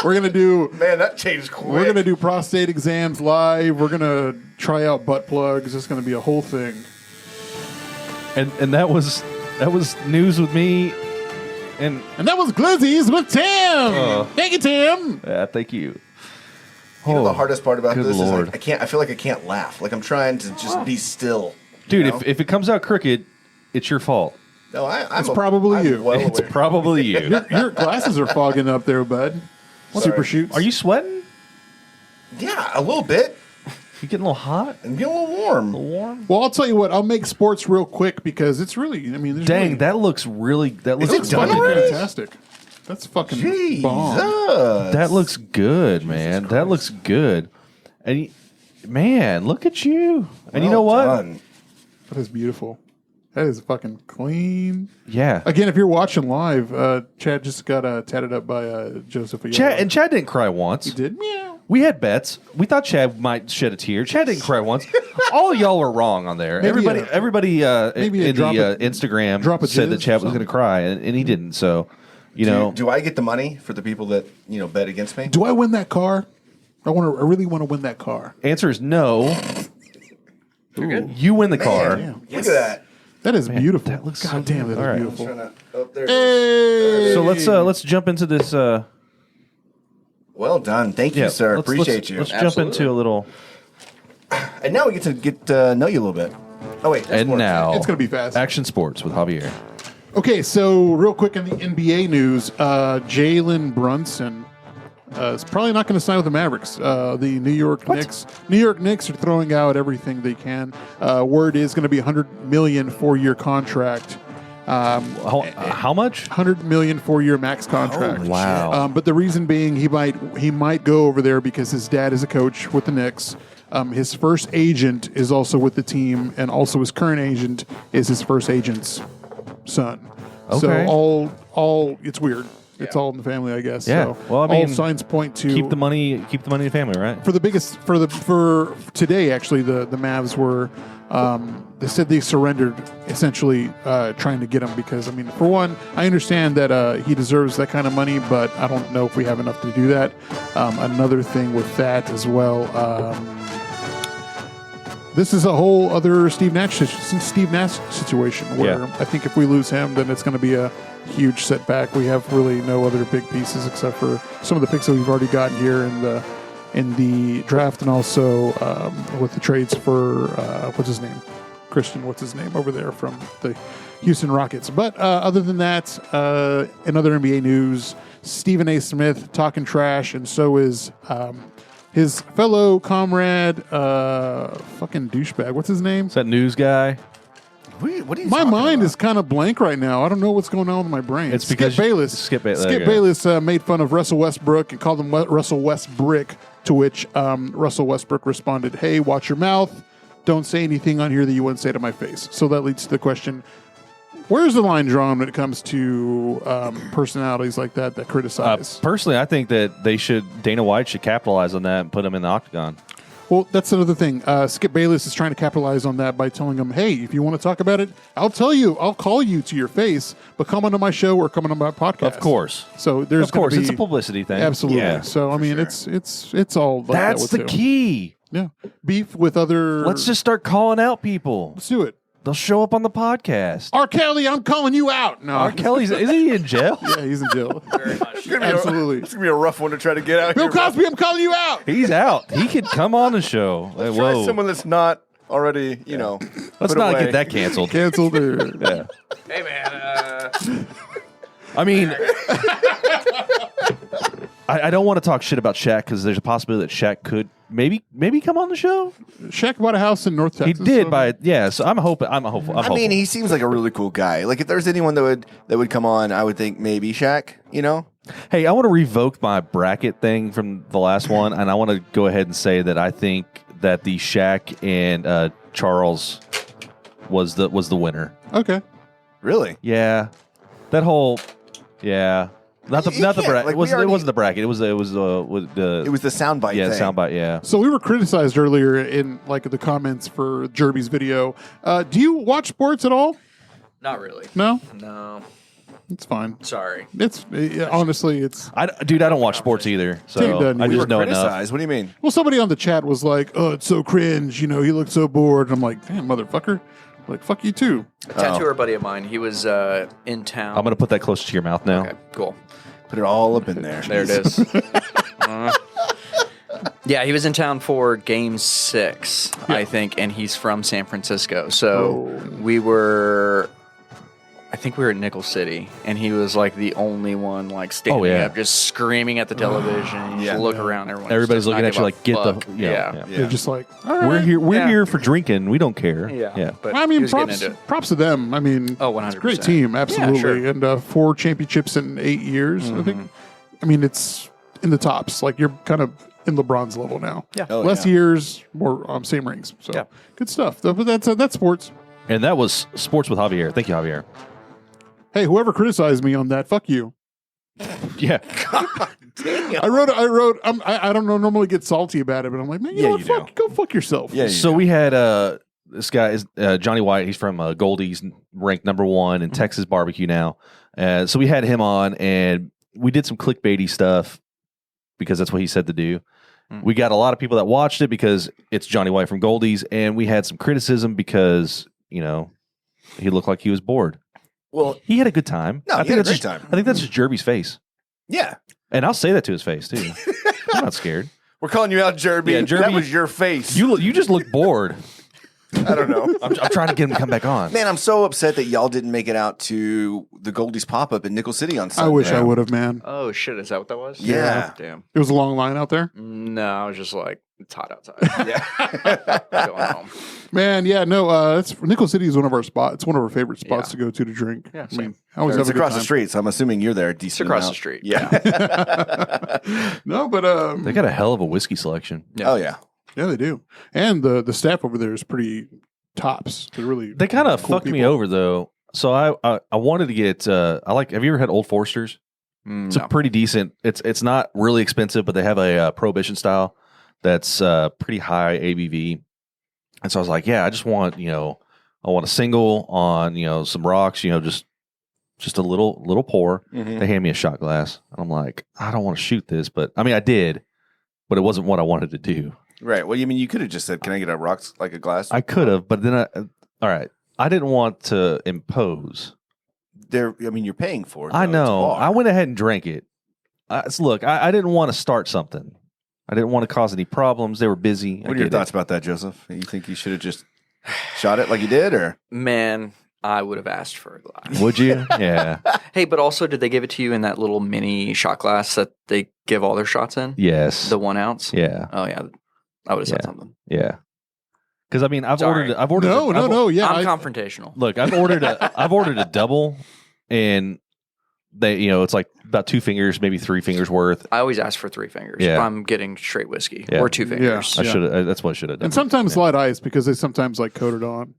We're gonna do. Man, that changed quick. We're gonna do prostate exams live. We're gonna try out butt plugs. It's gonna be a whole thing. And that was news with me. And that was Glizzies with Tim. Thank you, Tim. thank you. You know the hardest part about good this Lord. is I feel like I can't laugh. Like I'm trying to just be still. Dude, you know? if it comes out crooked, it's your fault. No, It's probably you. Well It's aware. probably you. Your glasses are fogging up there, bud. Super shoots. Are you sweating? Yeah, a little bit. You getting a little hot? I'm getting a little warm. Warm? Well, I'll tell you what. I'll make sports real quick because it's really. I mean, there's Dang, really, that looks really. That looks it done fucking already? fantastic. That's fucking Jesus. bomb. That looks good, man. That looks good. And man, look at you. And you know what? Done. That is beautiful. That is fucking clean. Yeah. Again, if you're watching live, Chad just got tatted up by Joseph. Ayala. Chad didn't cry once. He did. Meow. We had bets. We thought Chad might shed a tear. Chad didn't cry once. All of y'all were wrong on there. Maybe Everybody maybe a in drop the of- Instagram drop of said that jizz Chad or was going to something. cry, and he didn't. So, you know. Do I get the money for the people that bet against me? Do I win that car? I really want to win that car. Answer is no. You win the car. Man, look at that. That is beautiful. that looks so God damn, good. that is All right. beautiful. There it is. Hey! So let's jump into this. Well done. Thank you, sir. Appreciate you. Let's jump into a little. And now we get to know you a little bit. Oh, wait. there's And more. now It's gonna be fast. Action sports with Javier. Okay, so real quick in the NBA news, Jalen Brunson is probably not going to sign with the Mavericks. The New York Knicks are throwing out everything they can. Word is going to be $100 million 4-year contract. How much? $100 million 4-year max contract. Wow. But the reason being, he might go over there because his dad is a coach with the Knicks, His first agent is also with the team, and also his current agent is his first agent's son. Okay. So all it's weird. It's all in the family, I guess. Yeah. So Well, I mean, all signs point to keep the money in the family, right? for today. Actually, the Mavs were. They said they surrendered, essentially trying to get him because, I mean, for one, I understand that he deserves that kind of money, but I don't know if we have enough to do that. Another thing with that as well, this is a whole other Steve Nash situation where I think if we lose him, then it's going to be a huge setback. We have really no other big pieces except for some of the picks that we've already gotten here in the draft, and also with the trades for what's his name over there from the Houston Rockets. But other than that, in other NBA news, Stephen A. Smith talking trash, and so is his fellow comrade, fucking douchebag. What's his name? Is that news guy? What are you My talking mind about? is kind of blank right now. I don't know what's going on with my brain. It's because Skip Bayless. Skip Bayless made fun of Russell Westbrook and called him Russell Westbrick, to which Russell Westbrook responded, "Hey, watch your mouth. Don't say anything on here that you wouldn't say to my face." So that leads to the question, where's the line drawn when it comes to personalities like that criticize? Personally, I think that Dana White should capitalize on that and put him in the octagon. Well, that's another thing. Skip Bayless is trying to capitalize on that by telling him, hey, if you want to talk about it, I'll tell you. I'll call you to your face, but come onto my show or come onto my podcast. Of course. So there's Of course, gonna it's be, a publicity thing. Absolutely. Yeah. So, I mean, it's all like That's that the with him. key. Yeah. Beef with other... Let's just start calling out people. Let's do it. They'll show up on the podcast. R. Kelly, I'm calling you out. No. R. Kelly's, isn't he in jail? Yeah, he's in jail. Very much. Absolutely. It's gonna be a rough one to try to get out. Bill here, Cosby, I'm calling you out. He's out. He could come on the show. Try Whoa. someone that's not already, Let's put not away. get that canceled. Canceled. Yeah. Hey, man. I mean, I don't want to talk shit about Shaq because there's a possibility that Shaq could maybe come on the show. Shaq bought a house in North Texas. He did so- buy it. Yeah, so I'm hopeful. I'm hopeful. I mean, he seems like a really cool guy. Like, if there's anyone that would come on, I would think maybe Shaq. Hey, I want to revoke my bracket thing from the last one, and I want to go ahead and say that I think that the Shaq and Charles was the winner. Okay. Really? Yeah, that whole not the can't. bracket. Like, It wasn't the bracket. It was It was the soundbite. yeah thing. soundbite. Yeah. So we were criticized earlier in like the comments for Jerby's video. Do you watch sports at all? Not really. No, No. it's fine. Sorry. It's honestly, it's I don't watch sports either, Tim so doesn't I either. just know enough. Criticized. What do you mean? well. Somebody on the chat was like, "Oh, it's so cringe." He looked so bored. And I'm like, "Damn, motherfucker!" Like, fuck you too. A tattooer buddy of mine, he was in town. I'm gonna put that close to your mouth now. Okay, cool. Put it all up in there. There it is. Yeah, he was in town for Game 6, I think, and he's from San Francisco. So I think we were at Nickel City, and he was like the only one like standing up, just screaming at the television. You Yeah. look around, Everybody's looking at you like, get the fuck. yeah. They're just like, all We're right. here. We're Yeah. here for drinking. We don't care. Yeah. But I he mean, was getting into it. props to them. I mean, Oh, it's a 100%. great team, absolutely, sure. and 4 championships in 8 years. I think. I mean, it's in the tops. Like you're kind of in LeBron's level now. Yeah. Oh, Less yeah. years, more same rings. So Yeah. good stuff. But that's sports. And that was sports with Javier. Thank you, Javier. Hey, whoever criticized me on that, fuck you. Yeah. I wrote. I don't normally get salty about it, but I'm like, man, you know what? you do. Go fuck yourself. Yeah. So we had this guy is Johnny White. He's from Goldie's, ranked number 1 in Texas barbecue now. So we had him on, and we did some clickbaity stuff because that's what he said to do. We got a lot of people that watched it because it's Johnny White from Goldie's, and we had some criticism because he looked like he was bored. Well, He had a good time. No, I he think had a that's great just, time. I think that's just Jerby's face, yeah. and I'll say that to his face too. I'm not scared. We're calling you out, Jerby. Yeah, Jerby, That was your face. You just look bored. I don't know. I'm trying to get him to come back on. Man, I'm so upset that y'all didn't make it out to the Goldie's pop-up in Nickel City on Sunday. I wish I would have, man. Oh shit! Is that what that was? Yeah. Damn. It was a long line out there. No, I was just like, it's hot outside. Yeah. Going home. Man, yeah, no, it's Nickel City is one of our spots. It's one of our favorite spots Yeah. to go to drink. Yeah, I mean, same. I always It's have a good across the time. street, so I'm assuming you're there a decent It's across amount. the street. Yeah. No, but They got a hell of a whiskey selection. Yeah. Oh, yeah. Yeah, they do. And the staff over there is pretty tops. They're really They kind of cool fucked me people. over though. So I wanted to get have you ever had Old Foresters? It's a pretty decent. It's not really expensive, but they have a Prohibition style that's pretty high ABV. And so I was like, yeah, I just want I want a single on some rocks, just a little pour. Mhm. They hand me a shot glass, and I'm like, I don't want to shoot this, but I mean, I did, but it wasn't what I wanted to do. Right. Well, you could have just said, "Can I get a rocks like a glass?" I could have, but then all right, I didn't want to impose. You're paying for it. I though. It's a know. bar. I went ahead and drank it. Look, I didn't want to start something. I didn't want to cause any problems. They were busy. What are your thoughts about that, Joseph? You think you should have just shot it like you did, or Man, I would have asked for a glass. Would you? Yeah. Hey, but also, did they give it to you in that little mini shot glass that they give all their shots in? Yes. The 1 ounce? Yeah. Oh, yeah. I would have said Yeah. something. Yeah. Because I mean, I've Sorry. ordered. No. Yeah, I'm confrontational. Look, I've ordered a double, and they, it's like about 2 fingers, maybe 3 fingers worth. I always ask for 3 fingers Yeah. if I'm getting straight whiskey Yeah. or 2 fingers. I should have. That's what I should have done. And sometimes light ice because they sometimes like coat it on.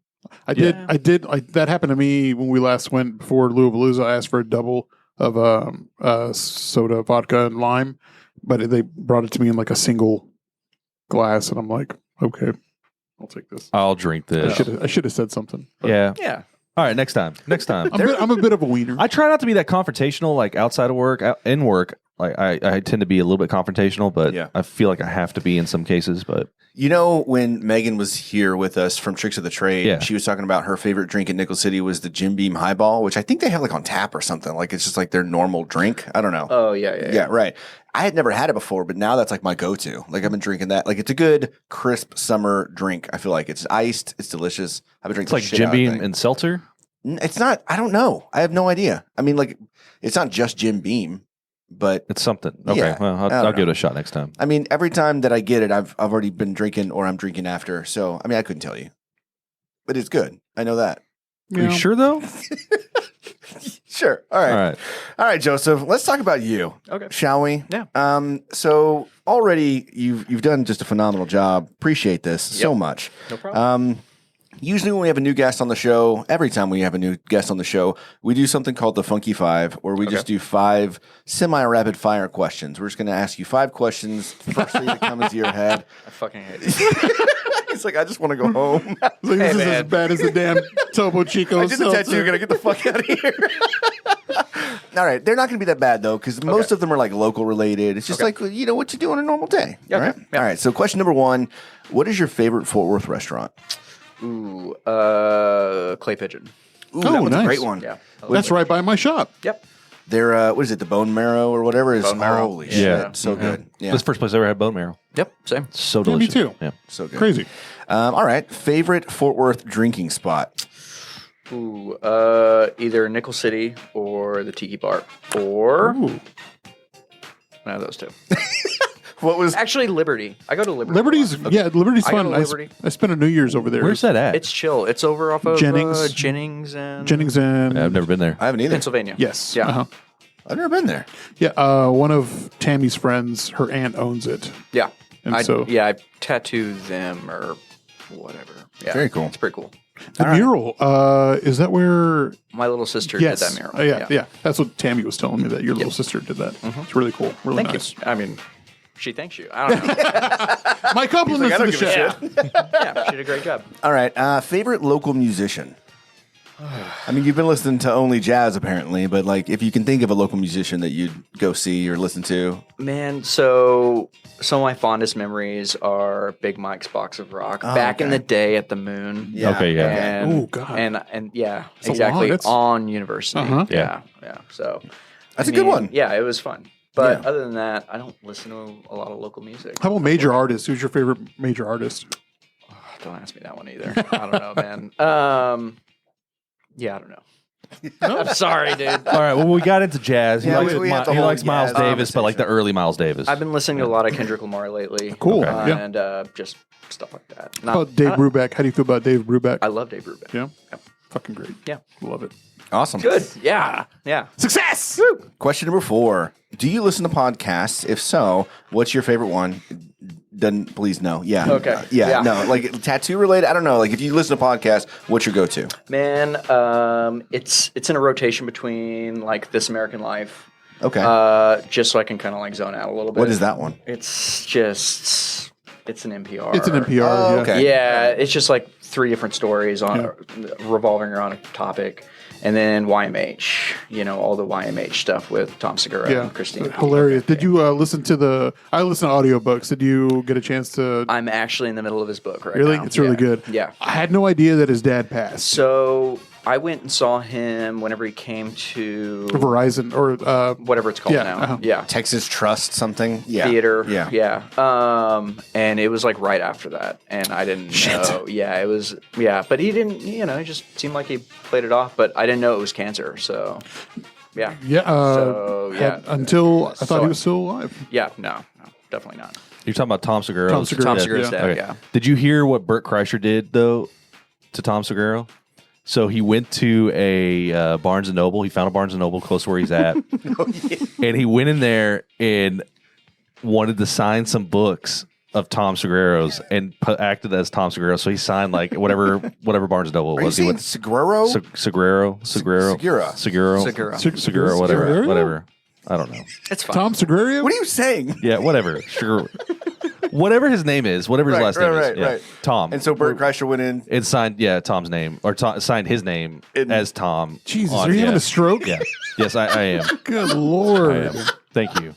I did. That happened to me when we last went before Louisville. I asked for a double of soda, vodka, and lime, but they brought it to me in like a single glass, and I'm like, okay, I'll take this. I'll drink this. I should have said something. But Yeah. Yeah. All right. Next time. I'm a bit of a wiener. I try not to be that confrontational, like outside of work. In work, like I tend to be a little bit confrontational, but Yeah. I feel like I have to be in some cases. But when Megan was here with us from Tricks of the Trade, Yeah. she was talking about her favorite drink in Nickel City was the Jim Beam Highball, which I think they have like on tap or something. Like it's just like their normal drink. I don't know. Oh, yeah. Yeah, right. I had never had it before, but now that's like my go-to. Like I've been drinking that. Like it's a good, crisp summer drink. I feel like it's iced. It's delicious. I've been drinking it's like the shit Jim out of that Beam thing. and seltzer. It's not. I don't know. I have no idea. I mean, like it's not just Jim Beam, but It's something. Okay. Yeah. Well, I I'll don't give it know. a shot next time. I mean, every time that I get it, I've already been drinking or I'm drinking after. So I mean, I couldn't tell you, but it's good. I know that. Are you sure though? Sure. All right. All right, Joseph. Let's talk about you. Okay. Shall we? Yeah. So already you've done just a phenomenal job. Appreciate this so much. No problem. Usually when we have a new guest on the show, every time we have a new guest on the show, we do something called the Funky Five, where we just do 5 semi-rapid fire questions. We're just going to ask you 5 questions. First thing that comes to your head. I fucking hate it. He's like, I just want to go home. Like, this is as man. bad as the damn Topo Chico. I did the seltzer. tattoo. Gonna get the fuck out of here. All right, they're not going to be that bad though, because most of them are like local related. It's just like what you do on a normal day. Yeah, All right. okay. Yeah. All right. So question number 1: what is your favorite Fort Worth restaurant? Ooh, clay pigeon. Ooh, Oh, that one's a nice. great one. Yeah. That's right by my shop. Yep. They're what is it? The bone marrow or whatever is Bone marrow. holy Yeah. shit, so good. Yeah, That's the first place I ever had bone marrow. Yep. Same. So Yeah, me delicious. too. Yeah. so good. Crazy. All right, favorite Fort Worth drinking spot. Ooh, either Nickel City or the Tiki Bar, or Ooh. one of those two. What was? Actually, Liberty. I go to Liberty. Liberty's Liberty's I go fun. to Liberty. I spent a New Year's over there. Where's that at? It's chill. It's over off of Jennings. Jennings and Jennings and I've never been there. I haven't either. Pennsylvania. yes, Yeah. I've never been there. Yeah. One of Tammy's friends, her aunt owns it. Yeah. And I so- I tattoo them or whatever. Yeah. Very cool. It's pretty cool. The mural. Is that where? My little sister Yes. did that mural. Oh, yeah. That's what Tammy was telling me, that your little sister did that. It's really cool. Really Thank nice. you. I mean, she thanks you. I don't know. My compliments I to don't the give a chef. Yeah, she did a great job. All right, favorite local musician. I mean, you've been listening to only jazz apparently, but like, if you can think of a local musician that you'd go see or listen to. Man, so some of my fondest memories are Big Mike's Box of Rock back in okay. the day at the Moon. Yeah. Okay, yeah. And, Oh, God. And yeah, a exactly. lot. That's- On University. Uh-huh. Yeah. So That's a good one. Yeah, it was fun. But Yeah. other than that, I don't listen to a lot of local music. How about major artists? Who's your favorite major artist? Don't ask me that one either. I don't know, man. Yeah, I don't know. I'm sorry, dude. All right. Well, we got into jazz. He Yeah, likes, we had the he whole likes Miles jazz Davis, but like the early Miles Davis. I've been listening to a lot of Kendrick Lamar lately. Cool, yeah. And just stuff like that. How about Dave Brubeck? How do you feel about Dave Brubeck? I love Dave Brubeck. Yeah? Yep. Fucking great. Yeah. Love it. Awesome. Good. Yeah. Yeah. Success! Question number 4. Do you listen to podcasts? If so, what's your favorite one? then please no. Yeah. Okay. Yeah. No. Like tattoo related. I don't know. Like if you listen to podcasts, what's your go-to? Man, it's in a rotation between like This American Life. Okay. Just so I can kind of like zone out a little bit. What is that one? It's an NPR. It's an NPR. Oh, yeah. okay. Yeah, it's just like 3 different stories revolving around a topic. And then YMH, all the YMH stuff with Tom Segura Yeah, and Christine. hilarious. Did you listen to I listen to audiobooks. Did you get a chance to? I'm actually in the middle of his book right Really? now. It's really good. Yeah. I had no idea that his dad passed. So I went and saw him whenever he came to Verizon or whatever it's called yeah, now. uh-huh. Yeah. Texas Trust something. Yeah. Theater. Yeah. Yeah. And it was like right after that. And I didn't know. Yeah, it was. Yeah. But he didn't, he just seemed like he played it off. But I didn't know it was cancer. So, yeah. Yeah. Until I thought he was still alive. Yeah. No, definitely not. You're talking about Tom Segura. Tom Segura. Tom Yeah. Segura's Yeah. dad, Okay. yeah. Did you hear what Burt Kreischer did though to Tom Segura? So he went to a Barnes and Noble. He found a Barnes and Noble close to where he's at, and he went in there and wanted to sign some books of Tom Segura's and acted as Tom Segura. So he signed like whatever Barnes and Noble Are you was. He saying went Seguro? Segura, whatever. I don't know. It's fine. Tom Segura. What are you saying? Yeah, whatever. Sure. Whatever his name is, whatever his last name is. Yeah. Tom. And so Burt Kreischer went in. It signed, Tom's name, or signed his name as Tom. Jesus, are you having a stroke? Yeah. Yes, I am. Good I Lord. am. Thank you.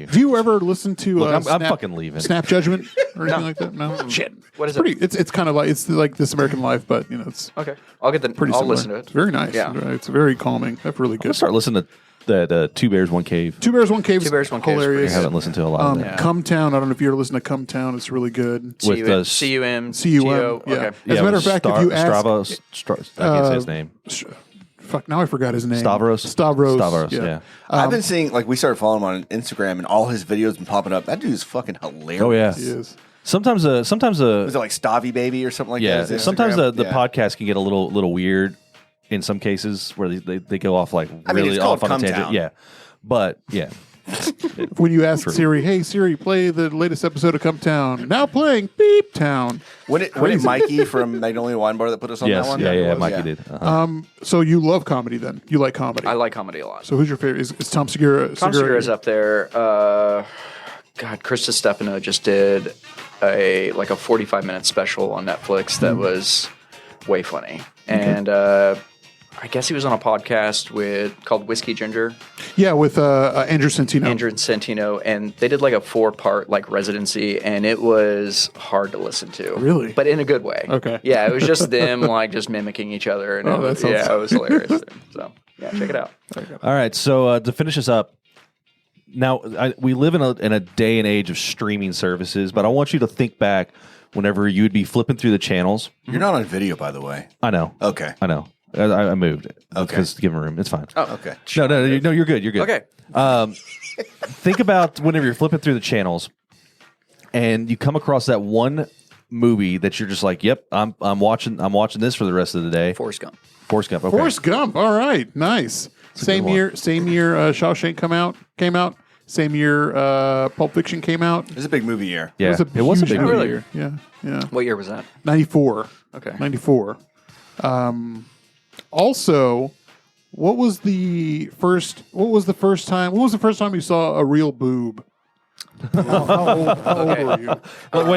Do you ever listen to Look, I'm fucking leaving. Snap Judgment or anything like that? No. Shit. What is Pretty. It's kind of like This American Life, but it's Okay. I'll get the. pretty I'll similar. listen to it. It's very nice. Yeah. It's very calming. That's really I'm good. start listening to that Two Bears, One Cave. Two Bears, One Cave. Two Bears, One Cave is I Hilarious. haven't listened to a lot of that. Come Town. I don't know if you ever listen to Come Town. It's really good. With the CUM. CUM. Yeah. Okay. As a matter of fact, if you ask, Strava, I can't say his name. fuck, now I forgot his name. Stavros, Yeah. yeah. I've been seeing, like, we started following him on Instagram, and all his videos been popping up. That dude is fucking hilarious. Oh yeah. He is. Sometimes Was it like Stavy Baby or something like that? His sometimes Instagram? the Yeah. podcast can get a little weird in some cases where they go off like I mean, really it's called off on a Come tangent. Town. Yeah, but yeah, When you ask Siri, hey Siri, play the latest episode of Come Town. Now playing Beep Town. When it Mikey from Magnolia Wine Bar that put us on yes, that one? yeah, That was, Mikey did. Uh-huh. So you love comedy then? You like comedy? I like comedy a lot. So who's your favorite? Is Tom Segura? Tom Segura's up there. God, Chris Stefano just did a 45-minute special on Netflix that was way funny. And I guess he was on a podcast called Whiskey Ginger. Yeah, with Andrew Centino. Andrew Centino, and they did like a 4-part residency, and it was hard to listen to. Really? But in a good way. Okay. Yeah, it was just them just mimicking each other, and Oh, that sounds- it was hilarious. So yeah, check it out. All right, so to finish us up, now we live in a day and age of streaming services, but I want you to think back whenever you'd be flipping through the channels. You're not on video, by the way. I know. Okay. I know. I moved. Okay. Because give him room. It's fine. Oh, Okay. No, you're good. You're good. Okay. Think about whenever you're flipping through the channels and you come across that one movie that you're just like, "Yep, I'm watching this for the rest of the day." Forrest Gump. Forrest Gump. Okay. Forrest Gump. All right, nice. Same good year. Shawshank came out. Same year. Pulp Fiction came out. It was a big movie year. Yeah, It was a big huge movie. year. Yeah. What year was that? 94. Okay. 94. Also, what was the first time you saw a real boob? How old were you?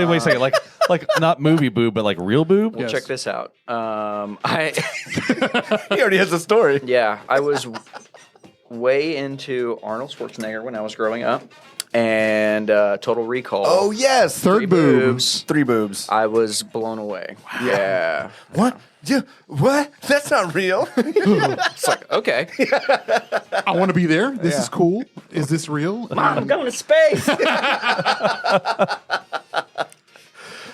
Wait a second. Like not movie boob, but like real boob. Yes. Check this out. He already has a story. I was way into Arnold Schwarzenegger when I was growing up, and Total Recall. Oh, yes. Third boob. 3 boobs. I was blown away. Yeah. What? What? That's not real. It's like, okay. I want to be there. This is cool. Is this real? Mom, I'm going to space.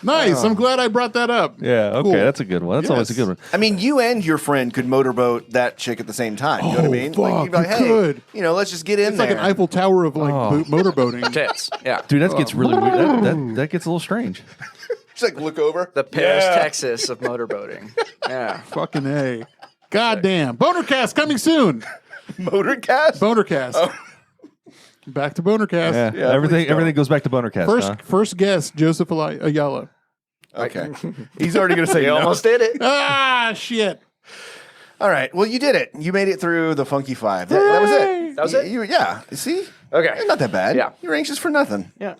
Nice. I'm glad I brought that up. Yeah. Okay, Cool. that's a good one. That's always a Yes. good one. I mean, you and your friend could motorboat that chick at the same time. You know what I Oh, mean? fuck, you'd be like, you hey, could. let's just get in It's there. like an Eiffel Tower of motorboating. Tits. Yeah. Dude, that gets really weird. That gets a little strange. Just like look over. The Paris, Yeah. Texas of motorboating. Yeah. Fucking A. God damn. Bonercast coming soon. Motorcast? Bonercast. Back to Bonercast. Yeah, everything goes back to Bonercast. First guest, Joseph Ayala. Okay. He's already going to say You no. almost did it. Ah, shit. All right. Well, you did it. You made it through the Funky Five. That was it. That was it? Yeah. See? Okay. Not that bad. Yeah. You're anxious for nothing. Yeah.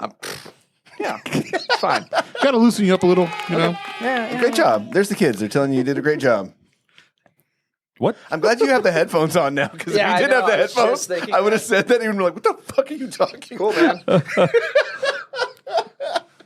Yeah. It's fine. Got to loosen you up a little, you know? Yeah. Great job. There's the kids. They're telling you did a great job. What? I'm glad you have the headphones on now, because Yeah, if I you didn't know, have the I was headphones, just thinking I would have that. said that and you'd be like, what the fuck are you talking Cool, man.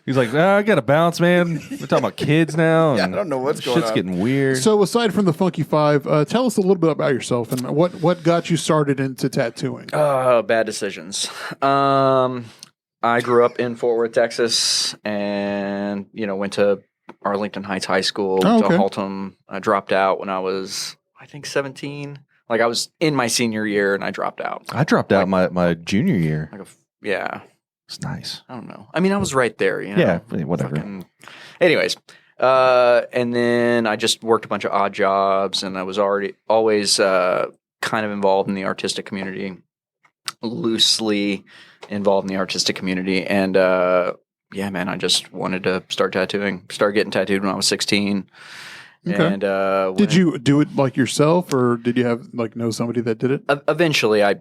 He's like, I got to bounce, man. We're talking about kids now. Yeah, I and don't know what's going Shit's on. getting weird. So aside from the Funky Five, tell us a little bit about yourself and what got you started into tattooing. Bad decisions. I grew up in Fort Worth, Texas, and went to Arlington Heights High School, Oh, went okay. to Haltom. I dropped out when I was, I think, 17. Like I was in my senior year, and I dropped out. I dropped out my junior year. Yeah, It's nice. I don't know. I mean, I was right there. Yeah, whatever. Anyways, and then I just worked a bunch of odd jobs, and I was always kind of involved in the artistic community, loosely involved in the artistic community, and yeah, man, I just wanted to start tattooing. Started getting tattooed when I was 16. Okay. And Did you do it like yourself, or did you have know somebody that did it? eventually, I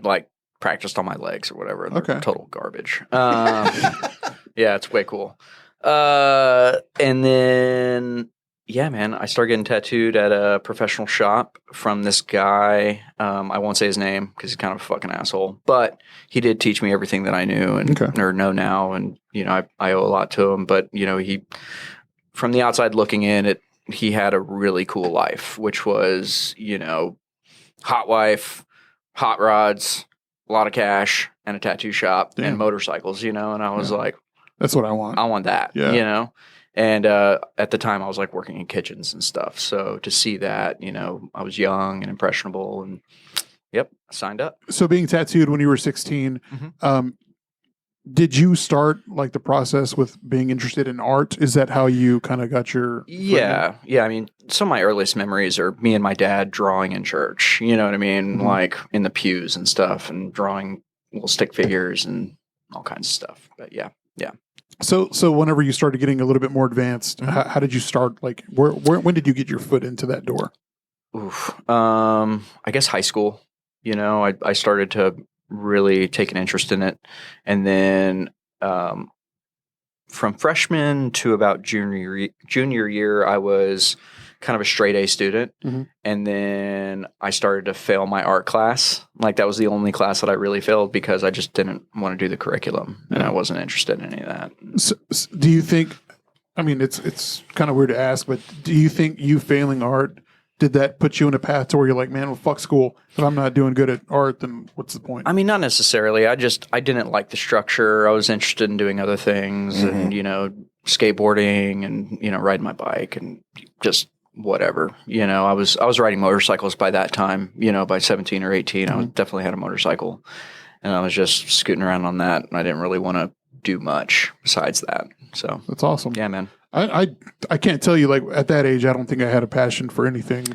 like practiced on my legs or whatever. And they're Okay. total garbage. Yeah, it's way cool. And then, yeah, man, I started getting tattooed at a professional shop from this guy. I won't say his name because he's kind of a fucking asshole, but he did teach me everything that I knew or know now. And, I owe a lot to him, but, he, from the outside looking in, he had a really cool life, which was, hot wife, hot rods, a lot of cash, and a tattoo shop and motorcycles, and I was like, That's what I want. I want that, Yeah. And at the time I was like working in kitchens and stuff. So to see that, I was young and impressionable and I signed up. So being tattooed when you were 16, did you start like the process with being interested in art? Is that how you kind of got your Yeah. I mean, some of my earliest memories are me and my dad drawing in church, you know what I mean? Like in the pews and stuff and drawing little stick figures and all kinds of stuff. But yeah. So whenever you started getting a little bit more advanced, how did you start? Like, when did you get your foot into that door? Oof. I guess high school. I started to really take an interest in it, and then from freshman to about junior year, I was kind of a straight A student, and then I started to fail my art class. Like that was the only class that I really failed because I just didn't want to do the curriculum, and I wasn't interested in any of that. So, do you think? I mean, it's kind of weird to ask, but do you think you failing art did that put you in a path to where you're like, man, well, fuck school. If I'm not doing good at art, then what's the point? I mean, not necessarily. I didn't like the structure. I was interested in doing other things and, skateboarding and, riding my bike and just whatever. I was riding motorcycles by that time, by 17 or 18. I definitely had a motorcycle and I was just scooting around on that. And I didn't really want to do much besides that. So That's awesome. yeah, man. I can't tell you, like, at that age, I don't think I had a passion for anything.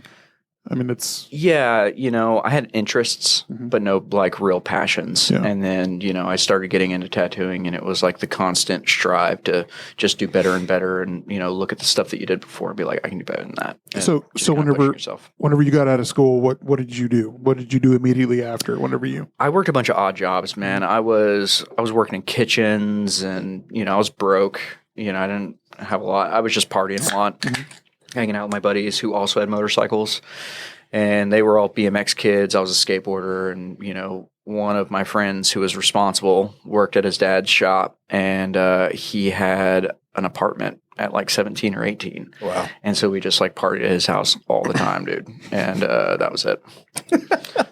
I mean, it's... Yeah, I had interests, but no, like, real passions. Yeah. And then, I started getting into tattooing, and it was, like, the constant strive to just do better and better and, look at the stuff that you did before and be like, I can do better than that. And So just kinda pushing yourself. whenever you got out of school, what did you do? What did you do immediately after, whenever you... I worked a bunch of odd jobs, man. I was working in kitchens, and, I was broke. I didn't have a lot. I was just partying a lot. Hanging out with my buddies who also had motorcycles, and they were all BMX kids. I was a skateboarder, and one of my friends who was responsible worked at his dad's shop, and he had an apartment at like 17 or 18. Wow! And so we just like partied at his house all the time, dude. And that was it.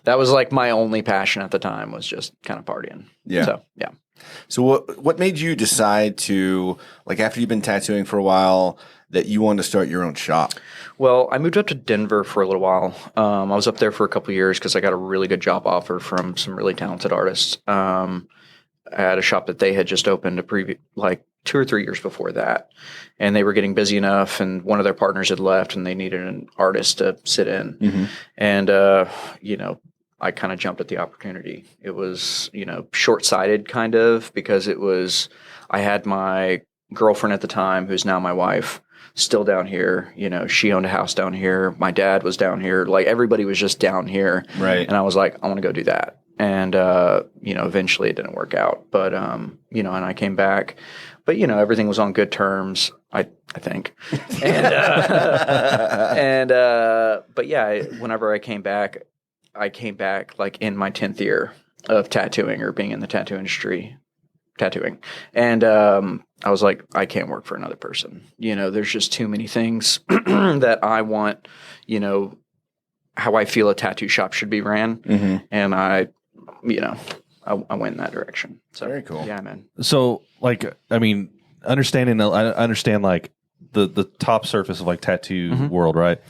That was like my only passion at the time, was just kind of partying. Yeah. So yeah. So what made you decide to, like, after you've been tattooing for a while, that you wanted to start your own shop? Well, I moved up to Denver for a little while. I was up there for a couple of years because I got a really good job offer from some really talented artists at a shop that they had just opened like 2 or 3 years before that. And they were getting busy enough, and one of their partners had left, and they needed an artist to sit in. And, I kind of jumped at the opportunity. It was, short-sighted kind of, because I had my girlfriend at the time, who's now my wife, still down here. She owned a house down here. My dad was down here. Like, everybody was just down here. Right. And I was like, I want to go do that. And, eventually it didn't work out. But, and I came back. But, everything was on good terms, I think. And, but yeah, whenever I came back like in my 10th year of tattooing or being in the tattoo industry, tattooing. And I was like, I can't work for another person. There's just too many things that I want, how I feel a tattoo shop should be ran. Mm-hmm. And I went in that direction. So very cool. Yeah, man. So, like, I understand like the top surface of like tattoo world, right?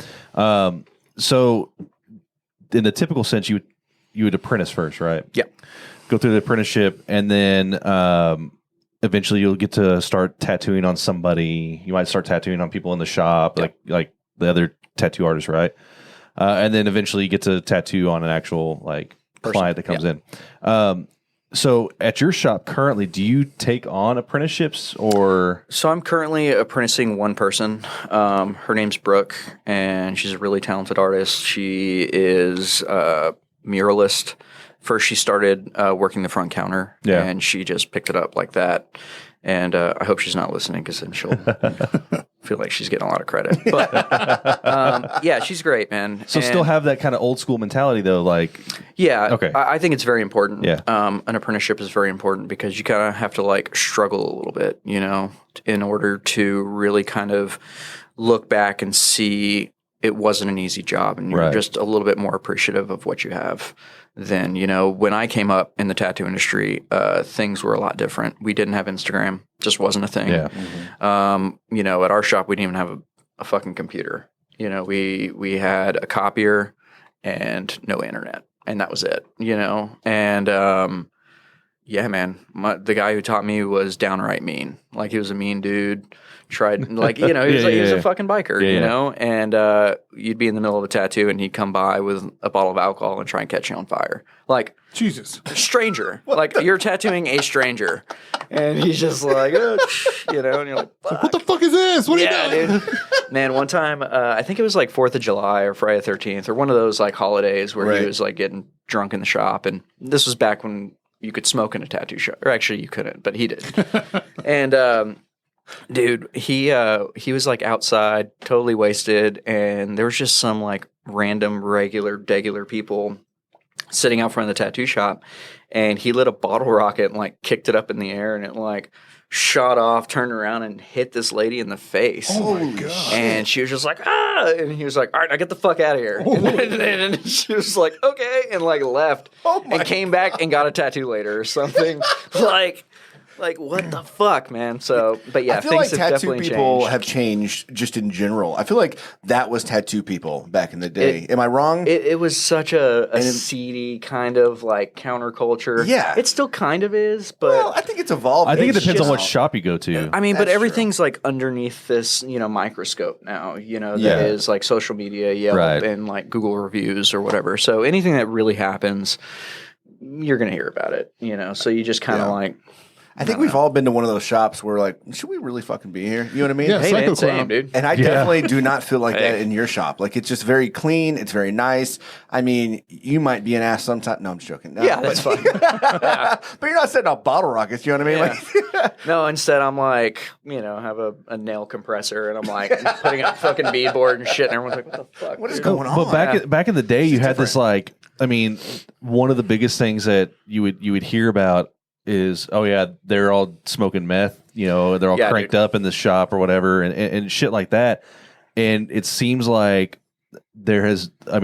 So in the typical sense, you would apprentice first, right? Yeah. Go through the apprenticeship, and then eventually you'll get to start tattooing on somebody. You might start tattooing on people in the shop, like the other tattoo artists, right? And then eventually you get to tattoo on an actual like client that comes in. So at your shop currently, do you take on apprenticeships or? So I'm currently apprenticing one person. Her name's Brooke, and she's a really talented artist. She is a muralist. First, she started working the front counter, and she just picked it up like that. And I hope she's not listening, because then she'll feel like she's getting a lot of credit. But yeah, she's great, man. So still have that kind of old school mentality, though, like. Yeah, okay. I think it's very important. Yeah. An apprenticeship is very important, because you kind of have to like struggle a little bit, in order to really kind of look back and see it wasn't an easy job, and you're just a little bit more appreciative of what you have. Then, when I came up in the tattoo industry, things were a lot different. We didn't have Instagram, just wasn't a thing. Yeah. Mm-hmm. At our shop, we didn't even have a fucking computer. We had a copier and no internet, and that was it. And yeah, man, the guy who taught me was downright mean. Like, he was a mean dude. Tried, like, he was a fucking biker, and you'd be in the middle of a tattoo, and he'd come by with a bottle of alcohol and try and catch you on fire. Like, Jesus. Stranger. Like, you're tattooing a stranger. And he's just like, and you're like, fuck. What the fuck is this? What are you doing? Dude. Man, one time, I think it was like 4th of July or Friday the 13th, or one of those like holidays where he was like getting drunk in the shop. And this was back when you could smoke in a tattoo shop. Or actually, you couldn't, but he did. And, dude, he was like outside, totally wasted, and there was just some like random degular people sitting out front of the tattoo shop, and he lit a bottle rocket and like kicked it up in the air, and it like shot off, turned around, and hit this lady in the face. Oh my God. And she was just like, ah, and he was like, all right, now get the fuck out of here. And she was like, okay, and like left, and came back and got a tattoo later or something. Like, what the fuck, man? So, but yeah, I feel things like have tattoo definitely people changed. have changed just in general. I feel like that was tattoo people back in the day. Am I wrong? It was such a seedy kind of like counterculture. Yeah. It still kind of is, but well, I think it's evolved. I think it It's depends on what just- shop you go to. I mean, but That's everything's like underneath this, microscope now, that is like social media, Yelp, and like Google reviews or whatever. So anything that really happens, you're going to hear about it, so you just kind of like. I think we've all been to one of those shops where like, should we really fucking be here? You know what I mean? Yeah, Hey, Psycho man, same, Clown. dude. And I definitely do not feel like that in your shop. Like, it's just very clean. It's very nice. I mean, you might be an ass sometimes. No, I'm just joking. No, Yeah, that's fine. but you're not setting off bottle rockets. You know what I mean? Yeah. Like, No, instead I'm like, have a nail compressor, and I'm like putting up fucking beadboard and shit, and everyone's like, what the fuck? what is dude? going on? But back in the day, you had this like, one of the biggest things that you would hear about is, oh yeah, they're all smoking meth, they're all cranked up in the shop or whatever, and shit like that. And it seems like there has, I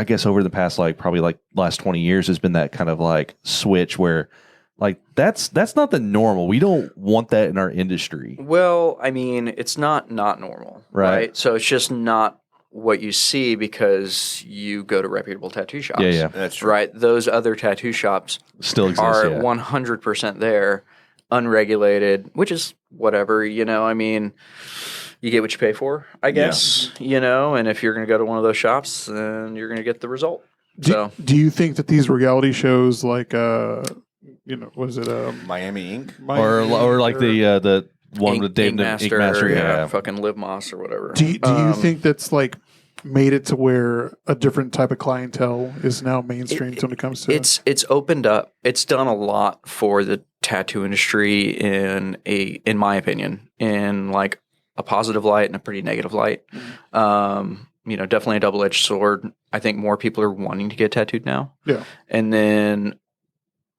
guess over the past like probably like last 20 years has been that kind of like switch where like that's not the normal. We don't want that in our industry. Well, it's not normal, right? So it's just not what you see because you go to reputable tattoo shops. Yeah. That's true. Right? Those other tattoo shops Still exists. are Yeah. 100% there, unregulated, which is whatever, you get what you pay for, I guess, and if you're going to go to one of those shops, then you're going to get the result. Do you think that these reality shows like was it Miami Ink. or like the one with Dave Ink Master, Master, yeah. fucking Live Moss or whatever. Do you think that's like made it to where a different type of clientele is now mainstream when it comes to it's opened up. It's done a lot for the tattoo industry in my opinion, in like a positive light and a pretty negative light. Definitely a double-edged sword. I think more people are wanting to get tattooed now. Yeah. And then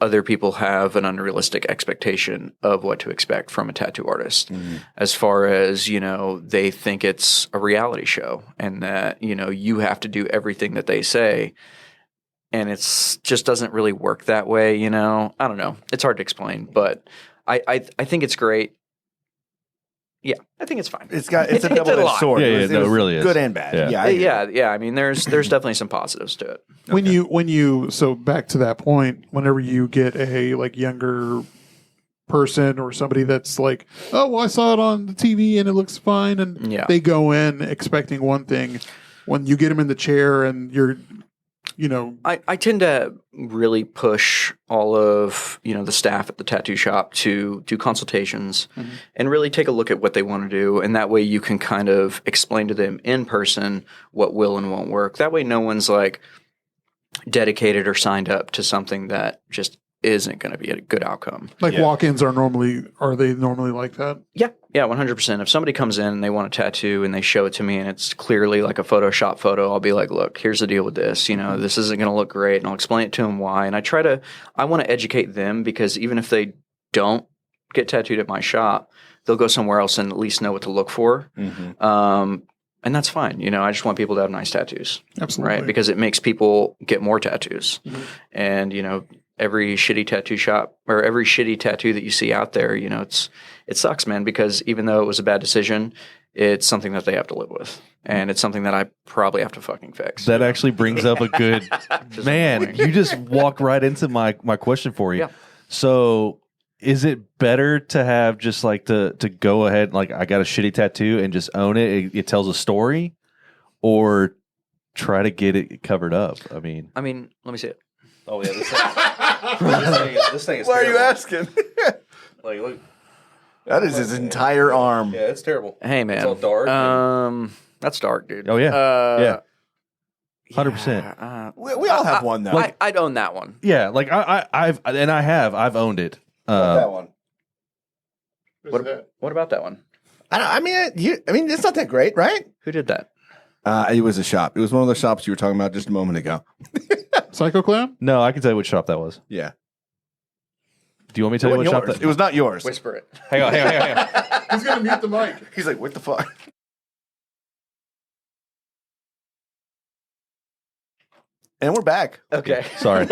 other people have an unrealistic expectation of what to expect from a tattoo artist, as far as, they think it's a reality show and that, you have to do everything that they say. And it's just doesn't really work that way, I don't know. It's hard to explain, but I think it's great. Yeah, I think it's fine. It's a double-edged sword. Yeah, It was really is. good and bad. Yeah. Yeah. I mean, there's definitely some positives to it. when you so back to that point, whenever you get a like younger person or somebody that's like, oh, well, I saw it on the TV and it looks fine, and Yeah. they go in expecting one thing. When you get them in the chair and you're, I tend to really push all of the staff at the tattoo shop to do consultations and really take a look at what they want to do, and that way you can kind of explain to them in person what will and won't work. That way no one's like dedicated or signed up to something that just isn't going to be a good outcome. like walk-ins are they normally like that? Yeah, 100%. If somebody comes in and they want a tattoo and they show it to me and it's clearly like a Photoshop photo, I'll be like, look, here's the deal with this. This isn't going to look great, and I'll explain it to them why. And I want to educate them, because even if they don't get tattooed at my shop, they'll go somewhere else and at least know what to look for. And that's fine. I just want people to have nice tattoos. Absolutely. Right? Because it makes people get more tattoos. And, every shitty tattoo shop or every shitty tattoo that you see out there, it sucks, man, because even though it was a bad decision, it's something that they have to live with. And it's something that I probably have to fucking fix. That actually brings up a good man. You just walked right into my question for you. Yeah. So is it better to have just like to go ahead, like I got a shitty tattoo and just own it? It tells a story, or try to get it covered up? I mean, let me see it. oh yeah, this thing is Why are you asking? Like, look, That is his entire arm. yeah, it's terrible. Hey, man. It's all dark. That's dark, dude. Oh yeah, Yeah. 100%. We all have one, though. I'd own that one. Yeah, like I've owned it. that one. What about that one? I mean, it's not that great, right? Who did that? It was a shop. It was one of the shops you were talking about just a moment ago. Psycho Clown? No, I can tell you what shop that was. Yeah. Do you want me to tell you what shop that? It was not yours. Whisper it. Hang on. He's going to mute the mic. He's like, what the fuck? And we're back. Okay. Sorry.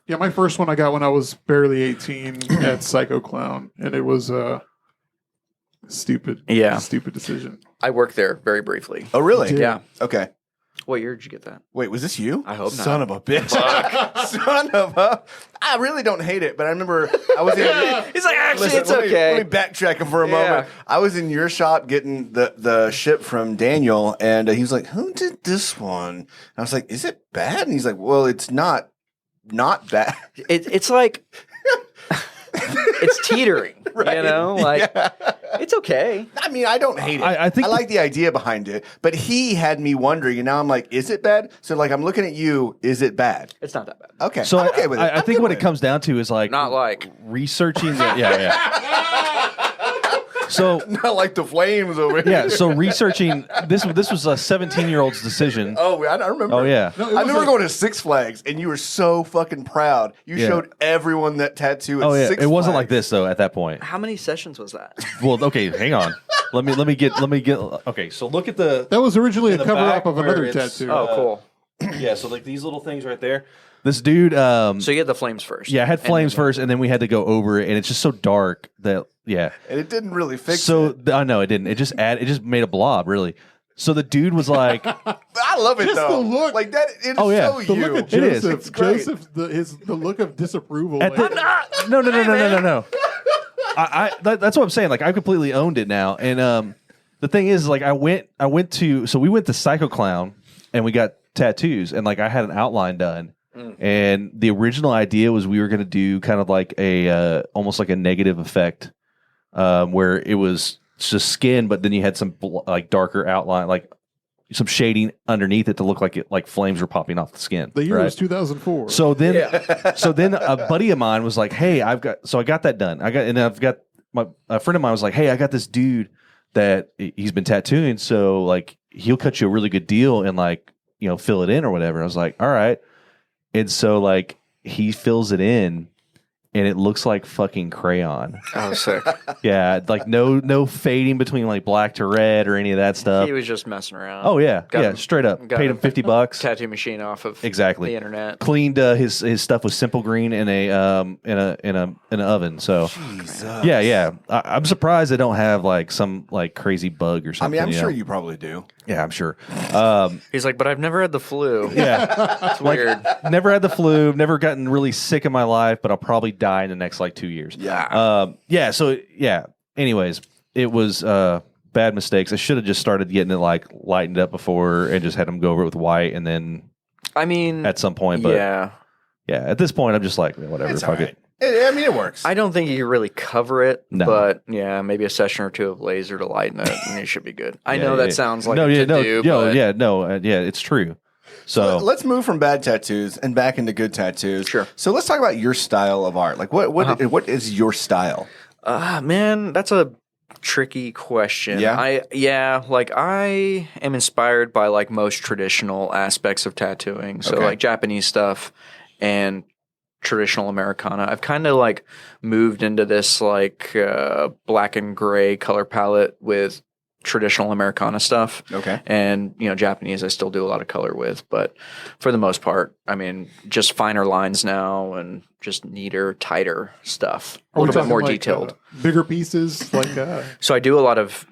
Yeah, my first one I got when I was barely 18 at Psycho Clown, and it was a stupid decision. I worked there very briefly. Oh, really? Did. Yeah. Okay. What year did you get that? Wait, was this you? I hope not. Son of a bitch. Son of a... I really don't hate it, but I remember I was in... He's like, actually, Listen, it's let okay. me backtrack him for a Yeah. moment. I was in your shop getting the ship from Daniel, and he was like, who did this one? And I was like, is it bad? And he's like, well, it's not bad. It's like... it's teetering, Right. Like, Yeah. it's okay. I mean, I don't hate it. I think I like the idea behind it, but he had me wondering, and now I'm like, is it bad? So, like, I'm looking at you. Is it bad? It's not that bad. Okay. so. I'm okay with it. I I'm think good what with it comes down to is like Not like... researching. Yeah. So Not like the flames over here. yeah. So researching this was a 17-year-old's decision. Oh, I remember. Oh yeah. No, I remember going to Six Flags, and you were so fucking proud. You Yeah. showed everyone that tattoo at Oh yeah. Six It wasn't Flags. like this though at that point. How many sessions was that? Well, okay, hang on. Let me get. Okay, so look at the. That was originally a In the cover back up of where another it's, tattoo. Oh, cool. Yeah, so like these little things right there. This dude. So you had the flames first. Yeah, I had And flames then- first, and then we had to go over it, and it's just so dark that yeah. And it didn't really fix So it. I know it didn't. It just made a blob really. So the dude was like, I love it, Just though. the look. Like, that, it is Oh, yeah. so The you. look at It is. Joseph. It's great. Joseph, the look of disapproval. at like, the, no. That's what I'm saying. Like I completely owned it now, and the thing is, like we went to Psycho Clown, and we got tattoos, and like I had an outline done. And the original idea was we were going to do kind of like a almost like a negative effect, where it was just skin, but then you had some like darker outline, like some shading underneath it to look like it like flames were popping off the skin. The year right? was 2004. So then, so then a buddy of mine was like, "Hey, I got that done. A friend of mine was like, "Hey, I got this dude that he's been tattooing, so like he'll cut you a really good deal and like fill it in or whatever." I was like, "All right." And so, like, he fills it in, and it looks like fucking crayon. Oh, sick. Yeah, like no fading between like black to red or any of that stuff. He was just messing around. Oh yeah, Got straight up. got Paid him $50. Tattoo machine off of Exactly. the internet. Cleaned his stuff with Simple Green in an oven. So yeah. I'm surprised they don't have like some like crazy bug or I something. mean, I'm sure you probably do. Yeah, I'm sure. He's like, but I've never had the flu. Yeah, It's weird. never had the flu. Never gotten really sick in my life, but I'll probably die in the next like 2 years. Yeah. So anyways, it was bad mistakes. I should have just started getting it like lightened up before and just had them go over it with white, and then I mean, at some point. But yeah. At this point, I'm just like whatever. It's Fuck all right. it. I mean, it works. I don't think you can really cover it, No. but yeah, maybe a session or two of laser to lighten it, and it should be good. I Yeah, know that yeah. sounds like no, a yeah, to-do, no, but it's true. So Let's move from bad tattoos and back into good tattoos. Sure. So let's talk about your style of art. Like, what is your style? man, that's a tricky question. Yeah? I am inspired by like most traditional aspects of tattooing. So Okay. like Japanese stuff and traditional Americana. I've kind of like moved into this like black and gray color palette with traditional Americana stuff. Okay. And, Japanese I still do a lot of color with, but for the most part, I mean, just finer lines now and just neater, tighter stuff. A Are we little bit talking more like, detailed. bigger pieces, like So I do a lot of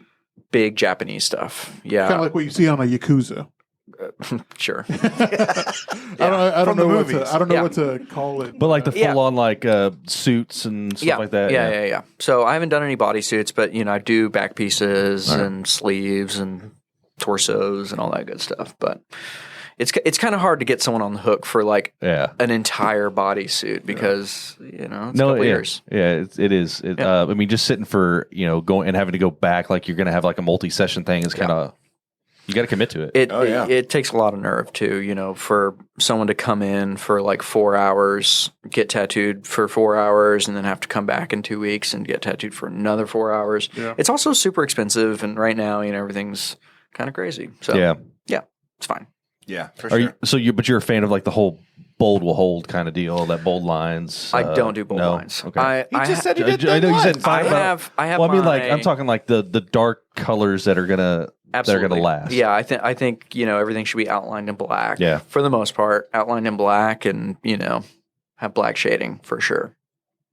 big Japanese stuff. Yeah. kind of like what you see on a Yakuza. Sure. I don't From the know movies. what to call it. but like the Yeah. full on like suits and stuff like that. Yeah. So I haven't done any bodysuits, but I do back pieces and sleeves and torsos and all that good stuff. But it's kind of hard to get someone on the hook for like an entire bodysuit because it's a couple years. Yeah, it is. I mean, just sitting for going and having to go back like you're going to have like a multi-session thing is kind of you got to commit to it. It takes a lot of nerve too, for someone to come in for like 4 hours, get tattooed for 4 hours, and then have to come back in 2 weeks and get tattooed for another 4 hours. Yeah. It's also super expensive, and right now, everything's kind of crazy. So yeah, it's fine. Yeah, for Are sure. but you're a fan of like the whole bold will hold kind of deal, that bold lines. I don't do bold no? lines. Okay. He just said he did. I know you said I fine. have. Well, I mean, like I'm talking like the dark colors that are gonna Absolutely. they're gonna last. Yeah, I think everything should be outlined in black. Yeah. For the most part, outlined in black, and have black shading for sure.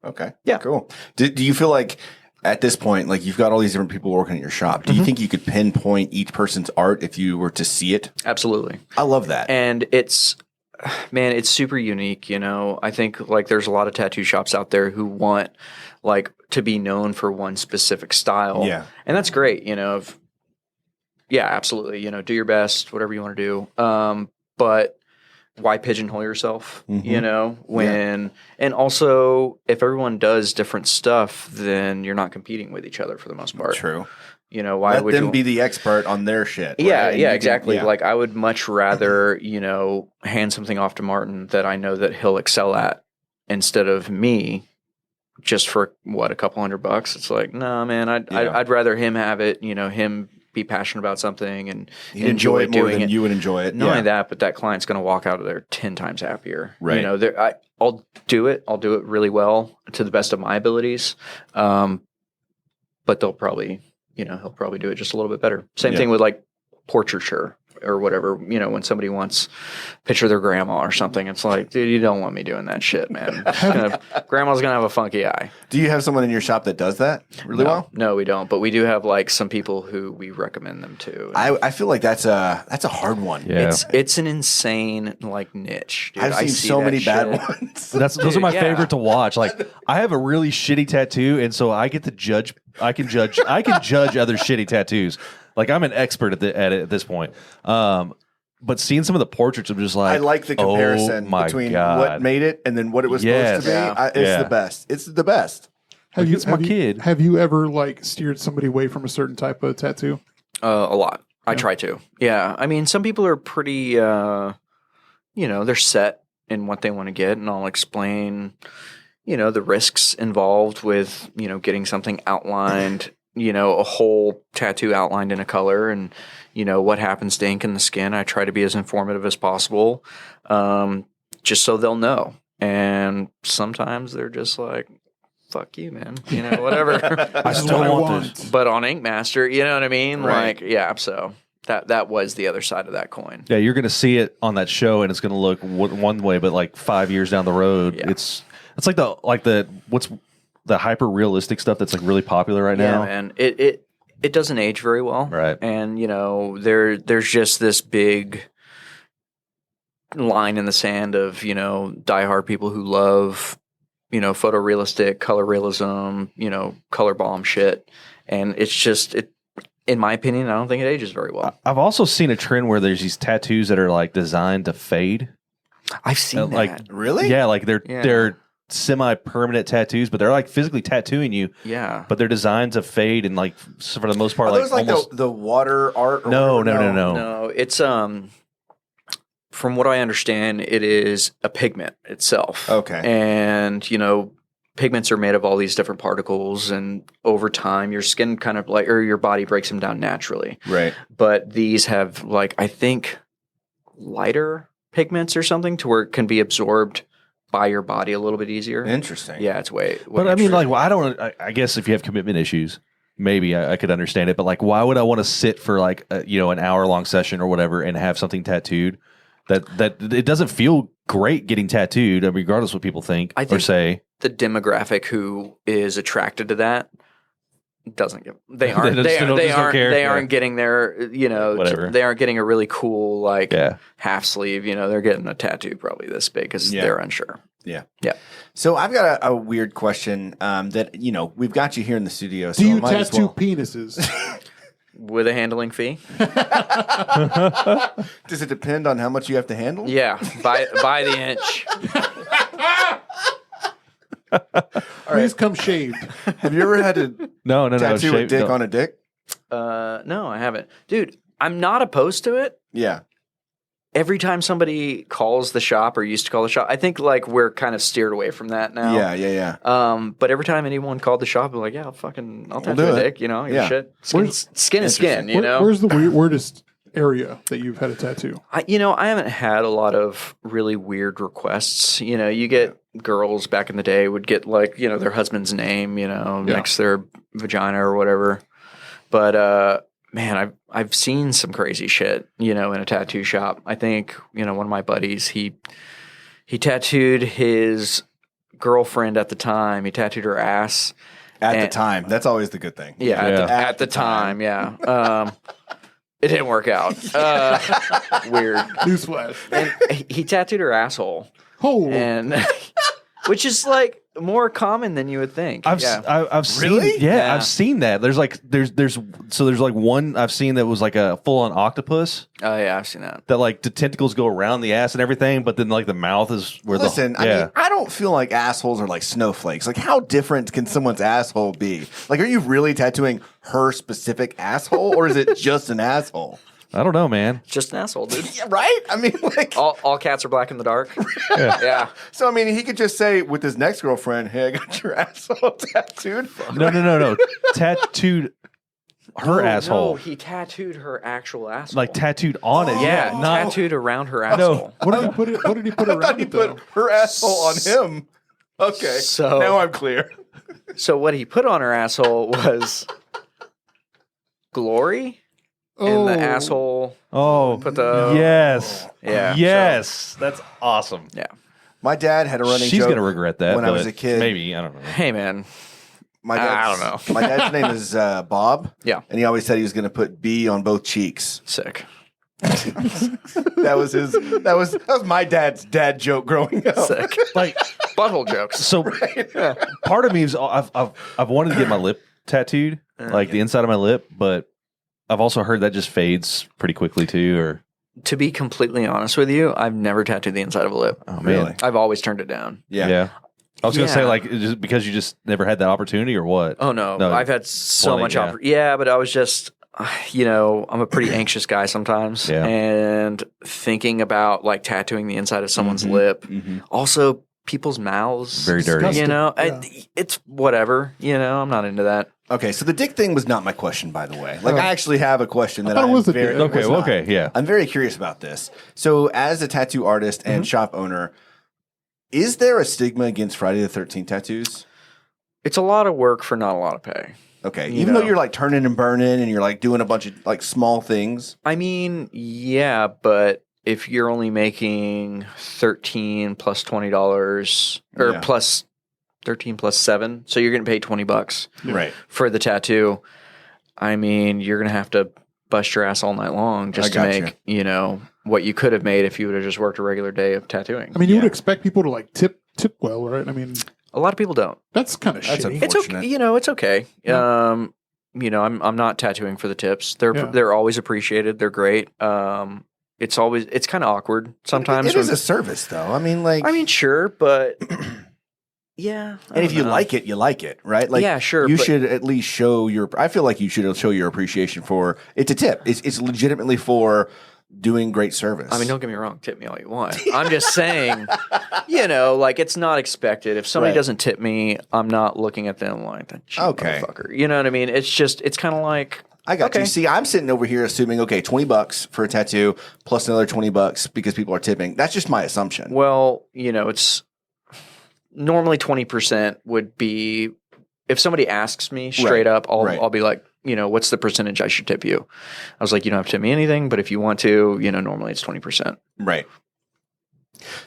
Okay. Yeah. Cool. Do you feel like at this point, like you've got all these different people working at your shop, do you think you could pinpoint each person's art if you were to see it? Absolutely. I love that. And it's super unique. I think like there's a lot of tattoo shops out there who want like to be known for one specific style. Yeah. And that's great. Yeah, absolutely. Do your best, whatever you want to do. But why pigeonhole yourself? And also if everyone does different stuff, then you're not competing with each other for the most part. True. Why Let would them you be the expert on their shit. Yeah, right? And yeah, you can- exactly. yeah. Like I would much rather, hand something off to Martin that I know that he'll excel at instead of me just for a couple $100. It's like, no, man, I'd rather him have it, him be passionate about something and He'd enjoy it more doing than it. you would enjoy it. Not only that, but that client's going to walk out of there 10 times happier. Right. I'll do it. I'll do it really well to the best of my abilities. But they'll probably, he'll probably do it just a little bit better. Same thing with like portraiture or whatever, when somebody wants a picture of their grandma or something, it's like, dude, you don't want me doing that shit, man. Grandma's going to have a funky eye. Do you have someone in your shop that does that really well? No, we don't. But we do have like some people who we recommend them to. I feel like that's a hard one. Yeah. It's an insane like niche. Dude. I've I seen see so that many bad shit. ones. Those are my Yeah. favorite to watch. Like I have a really shitty tattoo, and so I get to judge. I can judge other shitty tattoos. Like I'm an expert at it at this point. but seeing some of the portraits, I'm just like, I like the comparison oh my between God. what made it and then what it was supposed to be. Yes. It's the best. It's the best. It's my kid. Have you ever like steered somebody away from a certain type of tattoo? A lot. I try to. Yeah. I mean, some people are pretty, they're set in what they want to get, and I'll explain, the risks involved with, getting something outlined, a whole tattoo outlined in a color, and, what happens to ink in the skin. I try to be as informative as possible, just so they'll know. And sometimes they're just like, fuck you, man. Whatever. I still want this. But on Ink Master, you know what I mean? Right. Like, yeah, so that was the other side of that coin. Yeah, you're going to see it on that show, and it's going to look one way, but like 5 years down the road, it's like what's the hyper realistic stuff that's like really popular right now. Yeah, man. It doesn't age very well. Right. And, there's just this big line in the sand of, diehard people who love, photorealistic, color realism, color bomb shit. And it's just, in my opinion, I don't think it ages very well. I've also seen a trend where there's these tattoos that are like designed to fade. I've seen that. Like, Really? Yeah, like they're semi-permanent tattoos, but they're like physically tattooing you. Yeah. But they're designed to fade, and like for the most part, Are those like almost the water art? Or no. No, it's from what I understand, it is a pigment itself. Okay. And, pigments are made of all these different particles, and over time your skin kind of like, or your body breaks them down naturally. Right. But these have like, I think, lighter pigments or something to where it can be absorbed by your body a little bit easier. Interesting. Yeah, it's way But I mean, extreme. like, well, I guess if you have commitment issues, maybe I could understand it. But like, why would I want to sit for like an hour-long session or whatever and have something tattooed that it doesn't feel great getting tattooed, regardless of what people think or say. The demographic who is attracted to that doesn't give. They aren't. They just don't care. They Yeah. aren't getting their. Whatever. They aren't getting a really cool half sleeve. They're getting a tattoo probably this big because they're unsure. Yeah. Yeah. So I've got a weird question that, we've got you here in the studio. So Do you I might as tattoo well- penises? With a handling fee. Does it depend on how much you have to handle? Yeah, by the inch. Please come shaved. Have you ever had to No. tattoo a shave- dick no. on a dick? No, I haven't, dude. I'm not opposed to it. Yeah. Every time somebody calls the shop or used to call the shop, I think like we're kind of steered away from that now. Yeah. But every time anyone called the shop, I'm like, yeah, I'll tattoo do a it. dick, Yeah. shit. Skin is skin, Where's the weirdest area that you've had a tattoo? I haven't had a lot of really weird requests. You get girls back in the day would get like, their husband's name, next to their vagina or whatever. But, man, I've seen some crazy shit, in a tattoo shop. I think, one of my buddies, he tattooed his girlfriend at the time. He tattooed her ass. At the time. That's always the good thing. Yeah, at the time, yeah. It didn't work out. Weird. Newsflash. And he tattooed her asshole. Oh, And which is like more common than you would think. I've seen Really? yeah, I've seen that. There's like one I've seen that was like a full on octopus Oh yeah, I've seen that. that like the tentacles go around the ass and everything, but then like the mouth is where Listen, the I mean, I don't feel like assholes are like snowflakes. Like, how different can someone's asshole be? Like, are you really tattooing her specific asshole, or is it just an asshole? I don't know, man. Just an asshole, dude. Yeah, right? I mean, like, All cats are black in the dark. Yeah. so I mean, he could just say with his next girlfriend, "Hey, I got your asshole tattooed." No. Tattooed her asshole. No, he tattooed her actual asshole. Like tattooed on it. yeah, not tattooed around her asshole. what did he put? What did he put I thought around he it though? put her asshole on him. Okay, So- now I'm clear. So what he put on her asshole was glory, and the asshole. Oh, Put the yes. Yeah, Yes. That's awesome. Yeah. My dad had a running She's joke going to regret that when I was but a kid. Maybe. I don't know. Hey man. My I dad's, don't know. My dad's name is Bob. Yeah. And he always said he was going to put B on both cheeks. Sick. That was my dad's dad joke growing up. Sick. Like, Butthole jokes. so part of me is I've wanted to get my lip tattooed, like the inside of my lip, but I've also heard that just fades pretty quickly too. Or To be completely honest with you, I've never tattooed the inside of a lip. Oh, man. Really? I've always turned it down. Yeah. I was going to say, Yeah. like, just because you just never had that opportunity or what? Oh no, I've had so Plenty, much. yeah. Yeah, but I was just, I'm a pretty anxious guy sometimes, Yeah. and thinking about like tattooing the inside of someone's lip, also people's mouths, Very dirty. Disgusting. And it's whatever. I'm not into that. Okay, so the dick thing was not my question, by the way. Like, I actually have a question that thought it I'm was a very dick. it was not. Okay, yeah. I'm very curious about this. So, as a tattoo artist and shop owner, is there a stigma against Friday the 13th tattoos? It's a lot of work for not a lot of pay. Okay, You even though know. you're like turning and burning and you're like doing a bunch of like small things. I mean, yeah, but if you're only making $13 plus $20 or Yeah. plus 13 plus 7, so you're getting paid $20 Right. for the tattoo. I mean, you're gonna have to bust your ass all night long just to got make what you could have made if you would have just worked a regular day of tattooing. I mean, you would expect people to like tip well, right? I mean, A lot of people don't. that's kind of That's shitty. It's okay. Unfortunate. It's okay. I'm not tattooing for the tips. They're always appreciated. They're great. It's kind of awkward sometimes. It is a service, though. I mean, like, sure, but yeah. and if you like it, you like it, right? Like, Yeah, sure, You but- should at least show your. I feel like you should show your appreciation for. It's a tip. It's legitimately for doing great service. I mean, don't get me wrong. Tip me all you want. I'm just saying, like it's not expected. If somebody Right. doesn't tip me, I'm not looking at them like that cheap Okay. motherfucker. You know what I mean? It's kind of like I got okay. you. See, I'm sitting over here assuming, okay, $20 for a tattoo plus another $20 because people are tipping. That's just my assumption. Well, it's normally 20% would be if somebody asks me straight up, I'll be like, what's the percentage I should tip you? I was like, you don't have to tip me anything, but if you want to, normally it's 20%. Right.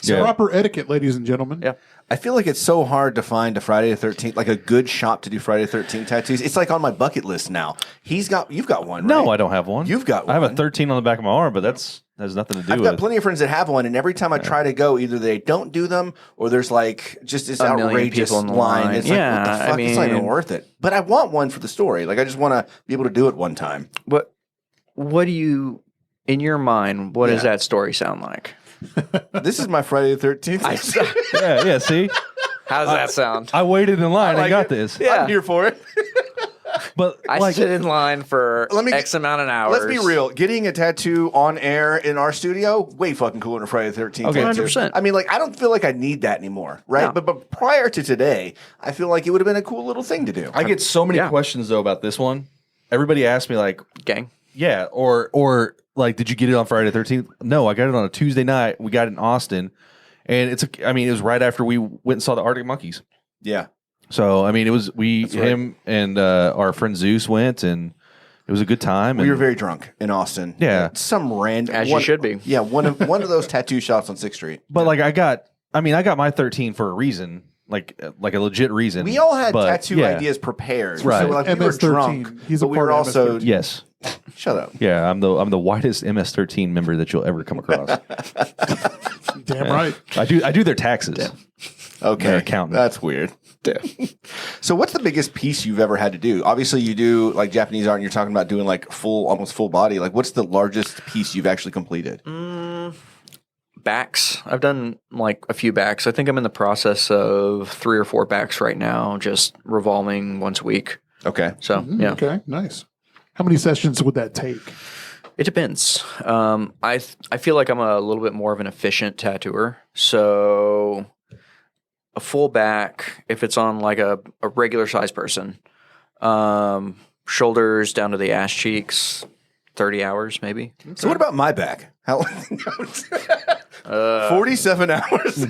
Proper etiquette, ladies and gentlemen. Yeah. I feel like it's so hard to find a Friday the 13th, like a good shop to do Friday the 13th tattoos. It's like on my bucket list now. You've got one, right? No, I don't have one. You've got I have a one. 13 on the back of my arm, but has nothing to do I've with got plenty of friends that have one, and every time I try to go, either they don't do them or there's like just this A million outrageous people in the line. line. It's like, what the Yeah, fuck? I It's not even mean- worth it. But I want one for the story. Like, I just want to be able to do it one time. What do you, in your mind, what does Yeah. that story sound like? This is my Friday the 13th. yeah, see? How does that sound? I waited in line and got this. Yeah. I'm here for it. But I like, sit in line for X amount of hours. Let's be real. Getting a tattoo on air in our studio, way fucking cooler than a Friday the 13th. Okay. tattoo. 100%. I mean, like, I don't feel like I need that anymore, right? No. But prior to today, I feel like it would have been a cool little thing to do. I get so many Yeah. questions though about this one. Everybody asks me like, Gang. yeah, or like, did you get it on Friday the 13th? No, I got it on a Tuesday night. We got it in Austin, and it was right after we went and saw the Arctic Monkeys. Yeah. So it was right. him and our friend Zeus went, and it was a good time. We and were very drunk in Austin. Yeah. Some random. As you should be. Yeah, one of those tattoo shops on 6th Street. But like I got my 13 for a reason, like a legit reason. We all had But, tattoo yeah. ideas prepared. Right. So like, we were MS-13. drunk. He's a but we part were of also. MS-13. Yes, Shut up. yeah. I'm the whitest MS-13 member that you'll ever come across. Damn right. I do their taxes. Okay. They're accountant. That's weird. So what's the biggest piece you've ever had to do? Obviously you do like Japanese art and you're talking about doing like almost full body. Like what's the largest piece you've actually completed? Backs. I've done like a few backs. I think I'm in the process of 3 or 4 backs right now, just revolving once a week. Okay. So yeah, Okay, nice. How many sessions would that take? it depends. I feel like I'm a little bit more of an efficient tattooer. So a full back, if it's on like a regular size person, shoulders down to the ass cheeks, 30 hours maybe. So what about my back? How 47 hours?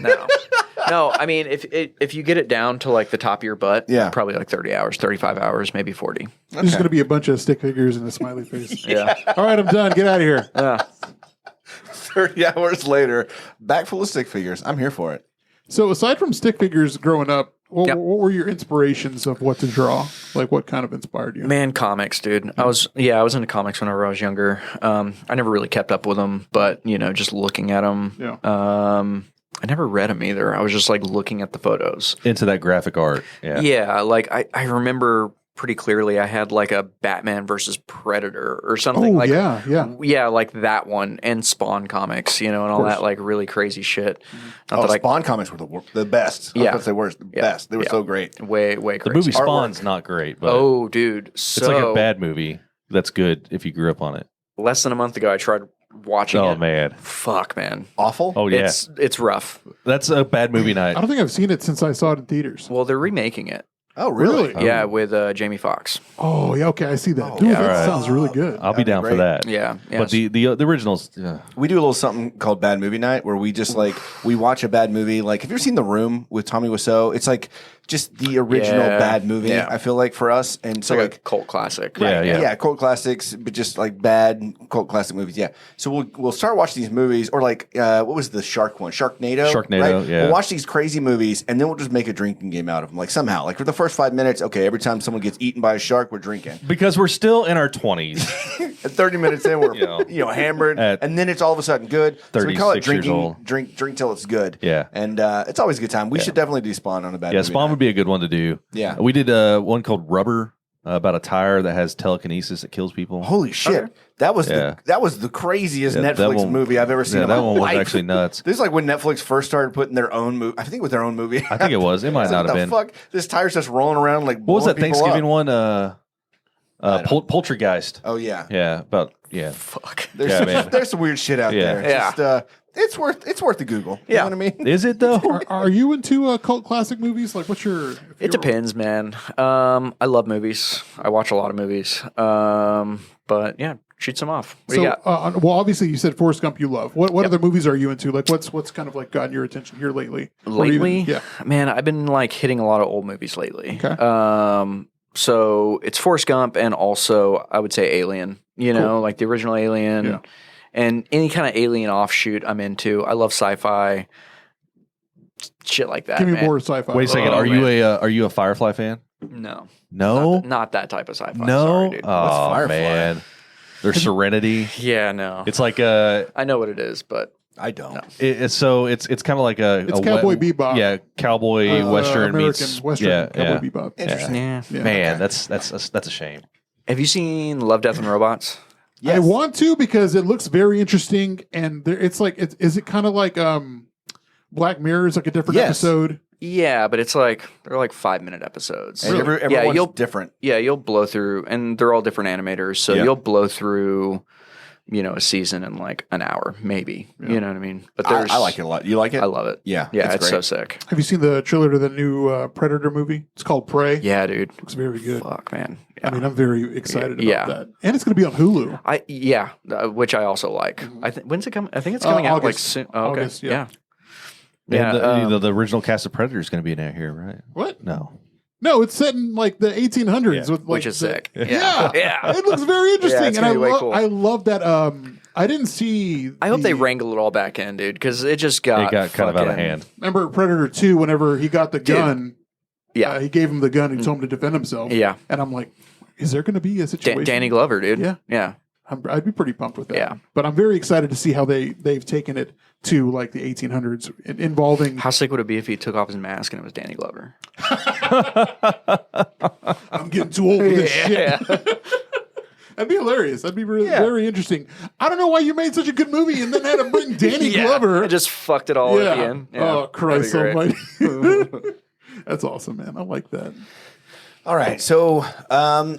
No, I mean if you get it down to like the top of your butt, Yeah. probably like 30 hours, 35 hours, maybe 40. There's just going to be a bunch of stick figures and a smiley face. Yeah. All right, I'm done. Get out of here. 30 hours later, back full of stick figures. I'm here for it. So aside from stick figures growing up, what, Yep. what were your inspirations of what to draw? Like what kind of inspired you? Man, comics, dude. I was into comics whenever I was younger. I never really kept up with them, but just looking at them. Yeah. I never read them either. I was just like looking at the photos. Into that graphic art. Yeah. Yeah, like I remember pretty clearly. I had like a Batman versus Predator or something. Oh, like yeah. like that one, and Spawn comics, and all that like really crazy shit. Not that Spawn comics were the best. I was about to say worst, the best. They were so great. way crazy. The movie Spawn's not great, but oh, dude, so it's like a bad movie that's good if you grew up on it. less than a month ago, I tried watching it. Oh man, Fuck, man. Awful. oh yeah, It's rough. that's a bad movie night. I don't think I've seen it since I saw it in theaters. Well, they're remaking it. Oh, really? Yeah, with Jamie Foxx. Oh, yeah, okay, I see that. Dude, yeah. that Alright. sounds really good. I'll be down great. for that. Yeah. But the originals, We do a little something called Bad Movie Night where we just we watch a bad movie. Like, have you ever seen The Room with Tommy Wiseau? It's like just the original Yeah. bad movie, Yeah. I feel like, for us. And it's so, like a cult classic. Yeah. cult classics, but just like bad cult classic movies. Yeah. So we'll start watching these movies, or like what was the shark one? Sharknado. Sharknado, yeah. We'll watch these crazy movies, and then we'll just make a drinking game out of them. Like somehow, like for the first 5 minutes, okay, every time someone gets eaten by a shark, we're drinking. because we're still in our 20s. At 30 minutes in, we're You know, hammered, at and then it's all of a sudden good. So we call it 36 years drinking. old. Drink till it's good. Yeah. And it's always a good time. We should definitely do Spawn on a bad. Yeah, movie Spawn night. would be a good one to do. Yeah. We did one called Rubber about a tire that has telekinesis that kills people. Holy shit! That was Yeah. that was the craziest Yeah, that Netflix one- movie I've ever seen. Yeah, in that my one was life. actually nuts. This is like when Netflix first started putting their own movie. I think it was their own movie. I think it was. It might not have been. Fuck, this tire's just rolling around like. What was that blowing people Thanksgiving up. one? Poltergeist. Oh yeah, Yeah, Fuck. there's some weird shit out Yeah. there. Yeah. Just, it's worth the Google. You know what I mean? Is it though? Are you into cult classic movies? Like, what's your... It depends, man. I love movies. I watch a lot of movies. But yeah, shoot some off. What do you got? Well, obviously you said Forrest Gump you love. What other movies are you into? Like, what's kind of like gotten your attention here lately? Or Lately? even- yeah. Man, I've been like hitting a lot of old movies lately. Okay. So it's Forrest Gump, and also I would say Alien. Like the original Alien, Yeah. and any kind of Alien offshoot I'm into. I love sci-fi, shit like that. Give me man. more sci-fi. Wait a second. Oh, are you a Firefly fan? No, No, not that type of sci-fi. no. Sorry, dude. Oh Firefly? man, there's Serenity. Yeah, no. It's like I know what it is, but I don't. it's kind of like It's Cowboy Bebop. Yeah, cowboy western American meets Western yeah, Cowboy Bebop. Interesting. yeah. Man, that's a shame. Have you seen Love, Death, and Robots? I want to because it looks very interesting, and it's like, is it kind of like Black Mirror? Is like a different episode. Yeah, but it's like they're like 5-minute episodes. And everyone's different. Yeah, you'll blow through, and they're all different animators, so you'll blow through, a season in like an hour, maybe. You know what I mean? But I like it a lot. You like it? I love it. Yeah, yeah, it's great. so sick. Have you seen the trailer to the new Predator movie? It's called Prey. Yeah, dude. Looks very good. Fuck, man. Yeah. I mean, I'm very excited about Yeah. that, and it's going to be on Hulu. Which I also like. When's it coming? I think it's coming out like August. soon. Oh, okay. August, yeah. Yeah. And the original cast of Predator is going to be in it here, right? What? No, No, it's set in like the 1800s, with like Which is sick. Yeah, Yeah. It looks very interesting, it's and I gonna be way love cool. I love that. I didn't see. I hope they wrangle it all back in, dude, because it just got it got kind of out of fucking- hand. Remember Predator 2? Whenever he got the gun, Yeah. he gave him the gun and told him to defend himself. Yeah. and I'm like, is there going to be a situation? Danny Glover, dude. Yeah. Yeah. I'd be pretty pumped with that. Yeah. But I'm very excited to see how they've taken it to like the 1800s, involving. How sick would it be if he took off his mask and it was Danny Glover? I'm getting too old for this shit. That'd be hilarious. That'd be very interesting. I don't know why you made such a good movie and then had to bring Danny Glover. I just fucked it all at the end. Yeah. Oh, Christ That'd be almighty. That's awesome, man. I like that. All right, so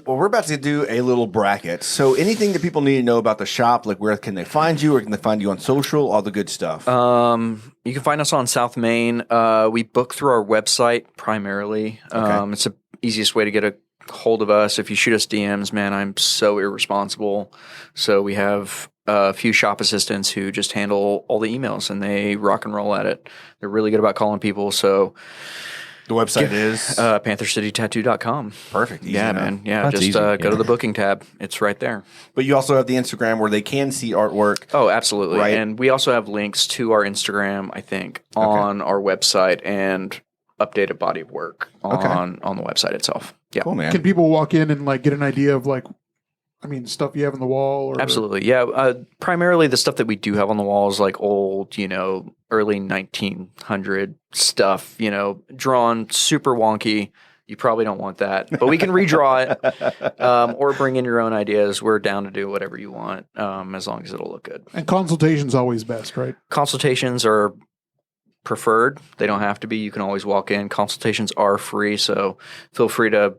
we're about to do a little bracket. So anything that people need to know about the shop, like where can they find you, or can they find you on social, all the good stuff. You can find us on South Main. We book through our website primarily. It's the easiest way to get a hold of us. If you shoot us DMs, man, I'm so irresponsible. So we have a few shop assistants who just handle all the emails, and they rock and roll at it. They're really good about calling people. So the website is PantherCityTattoo.com. perfect. Easy Yeah, enough. man. Yeah, That's just easy. go Yeah. to the booking tab. It's right there. But you also have the Instagram where they can see artwork. Oh, absolutely. Right. And we also have links to our Instagram, I think, on our website, and updated body of work on the website itself. Yeah. Cool, man. Can people walk in and like get an idea of like, I mean, stuff you have on the wall? Or, Absolutely. Yeah. Primarily the stuff that we do have on the walls, like old, early 1900 stuff, drawn super wonky. You probably don't want that, but we can redraw it or bring in your own ideas. We're down to do whatever you want as long as it'll look good. And consultation's always best, right? Consultations are preferred. They don't have to be. You can always walk in. Consultations are free, so feel free to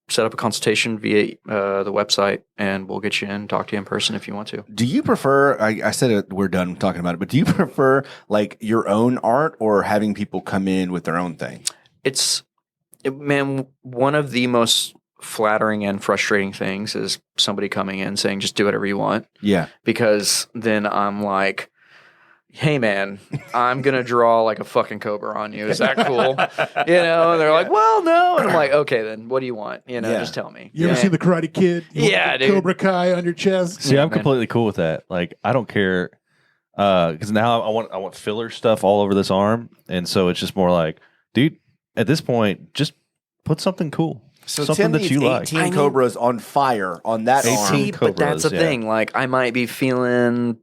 set up a consultation via the website, and we'll get you in, talk to you in person if you want to. Do you prefer, I said it, we're done talking about it, but do you prefer like your own art or having people come in with their own thing? Man, one of the most flattering and frustrating things is somebody coming in saying, just do whatever you want. Yeah. Because then I'm like, hey man, I'm going to draw like a fucking cobra on you. Is that cool? And they're like, well, no. And I'm like, okay, then what do you want? Just tell me. You ever seen The Karate Kid? You Yeah, want dude. Cobra Kai on your chest? See, I'm man. completely cool with that. Like, I don't care because now I want filler stuff all over this arm, and so it's just more like, dude, at this point, just put something cool, So something Tim that needs you like. 18 cobras on fire on that 18 arm. See, but that's the cobras, yeah. thing. Like, I might be feeling,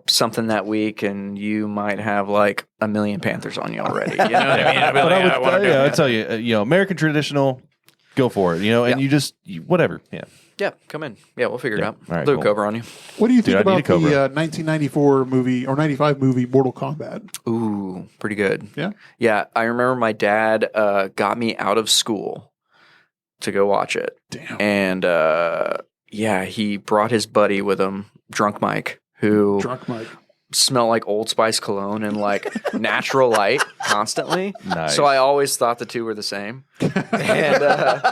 something that week, and you might have like a million Panthers on you already. You know what I mean? I'd be But like, I I wanna would, do yeah, it. I'd tell you, American traditional, go for it. And you whatever. Yeah. Yeah, come in. Yeah, we'll figure it out. All right, Do a cool. cobra on you. What do you think Dude, I need about a the Cobra. 1994 movie or 95 movie Mortal Kombat? Ooh, pretty good. Yeah? Yeah, I remember my dad got me out of school to go watch it. Damn. And he brought his buddy with him, Drunk Mike, who Drunk Mike. smelled like Old Spice cologne and like natural light constantly. Nice. So I always thought the two were the same. And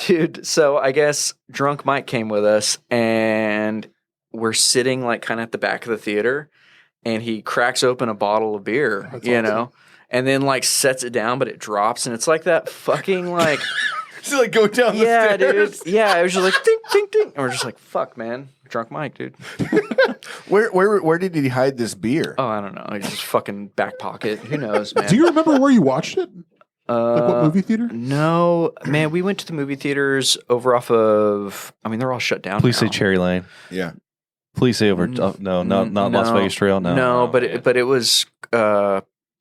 dude, so I guess Drunk Mike came with us, and we're sitting like kind of at the back of the theater, and he cracks open a bottle of beer, That's awesome. and then like sets it down, but it drops, and it's like that fucking like So like go down the yeah, stairs. dude. Yeah, it was just like ding, ding, ding. And we're just like, fuck, man. Drunk Mike, dude. Where did he hide this beer? Oh, I don't know. It's just fucking back pocket. Who knows, man? Do you remember where you watched it? Like what movie theater? No, man. We went to the movie theaters over off of. I mean, they're all shut down. Please now. say Cherry Lane. Yeah. Please say over. Not Las Vegas Trail. No. but it was.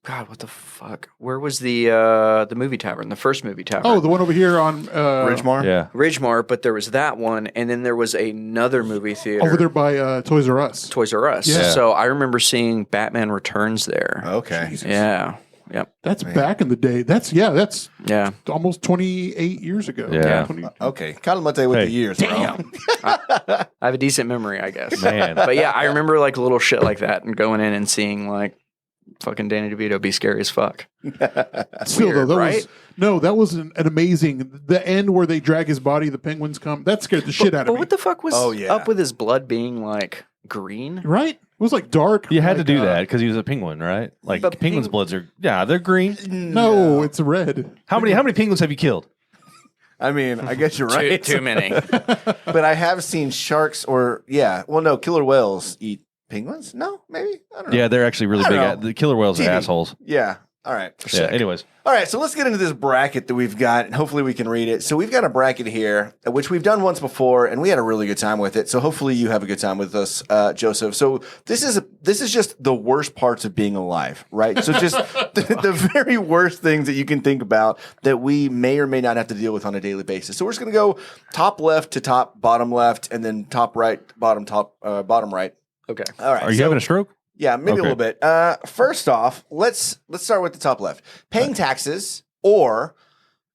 God, what the fuck? Where was the movie tavern? The first movie tavern. Oh, the one over here on Ridgemar? Yeah. Ridgemar. But there was that one, and then there was another movie theater over there by Toys R Us. Toys R Us. Yeah. So I remember seeing Batman Returns there. Okay. Jesus. Yeah. Yep. That's back in the day. That's Yeah. almost 28 years ago. Yeah. 20 Okay. Kalamate with Hey. the years, bro. I have a decent memory, I guess. Man. But yeah, I remember like little shit like that and going in and seeing like fucking Danny DeVito be scary as fuck. Still Weird, though, right? that was an amazing. The end where they drag his body, the penguins come. That scared the shit out But of me. what the fuck was Oh, yeah. up with his blood being like green? Right? It was like dark. You had to like, do that because he was a penguin, right? Like But penguins' bloods are they're green. No, it's red. How many penguins have you killed? I mean, I guess you're right. Too many. But I have seen sharks no, killer whales eat penguins? No, maybe? I don't know. Yeah, they're actually really I big. don't know. The killer whales are TV. assholes. Yeah. All right. Yeah. Anyways, All right, so let's get into this bracket that we've got, and hopefully we can read it. So we've got a bracket here, which we've done once before, and we had a really good time with it. So hopefully you have a good time with us, Joseph. So this is just the worst parts of being alive, right? So just the very worst things that you can think about that we may or may not have to deal with on a daily basis. So we're just going to go top left to top bottom left, and then top right, bottom right. Okay. All right. are you having a stroke? Yeah, maybe a Okay. little bit. First off, let's start with the top left. Paying taxes or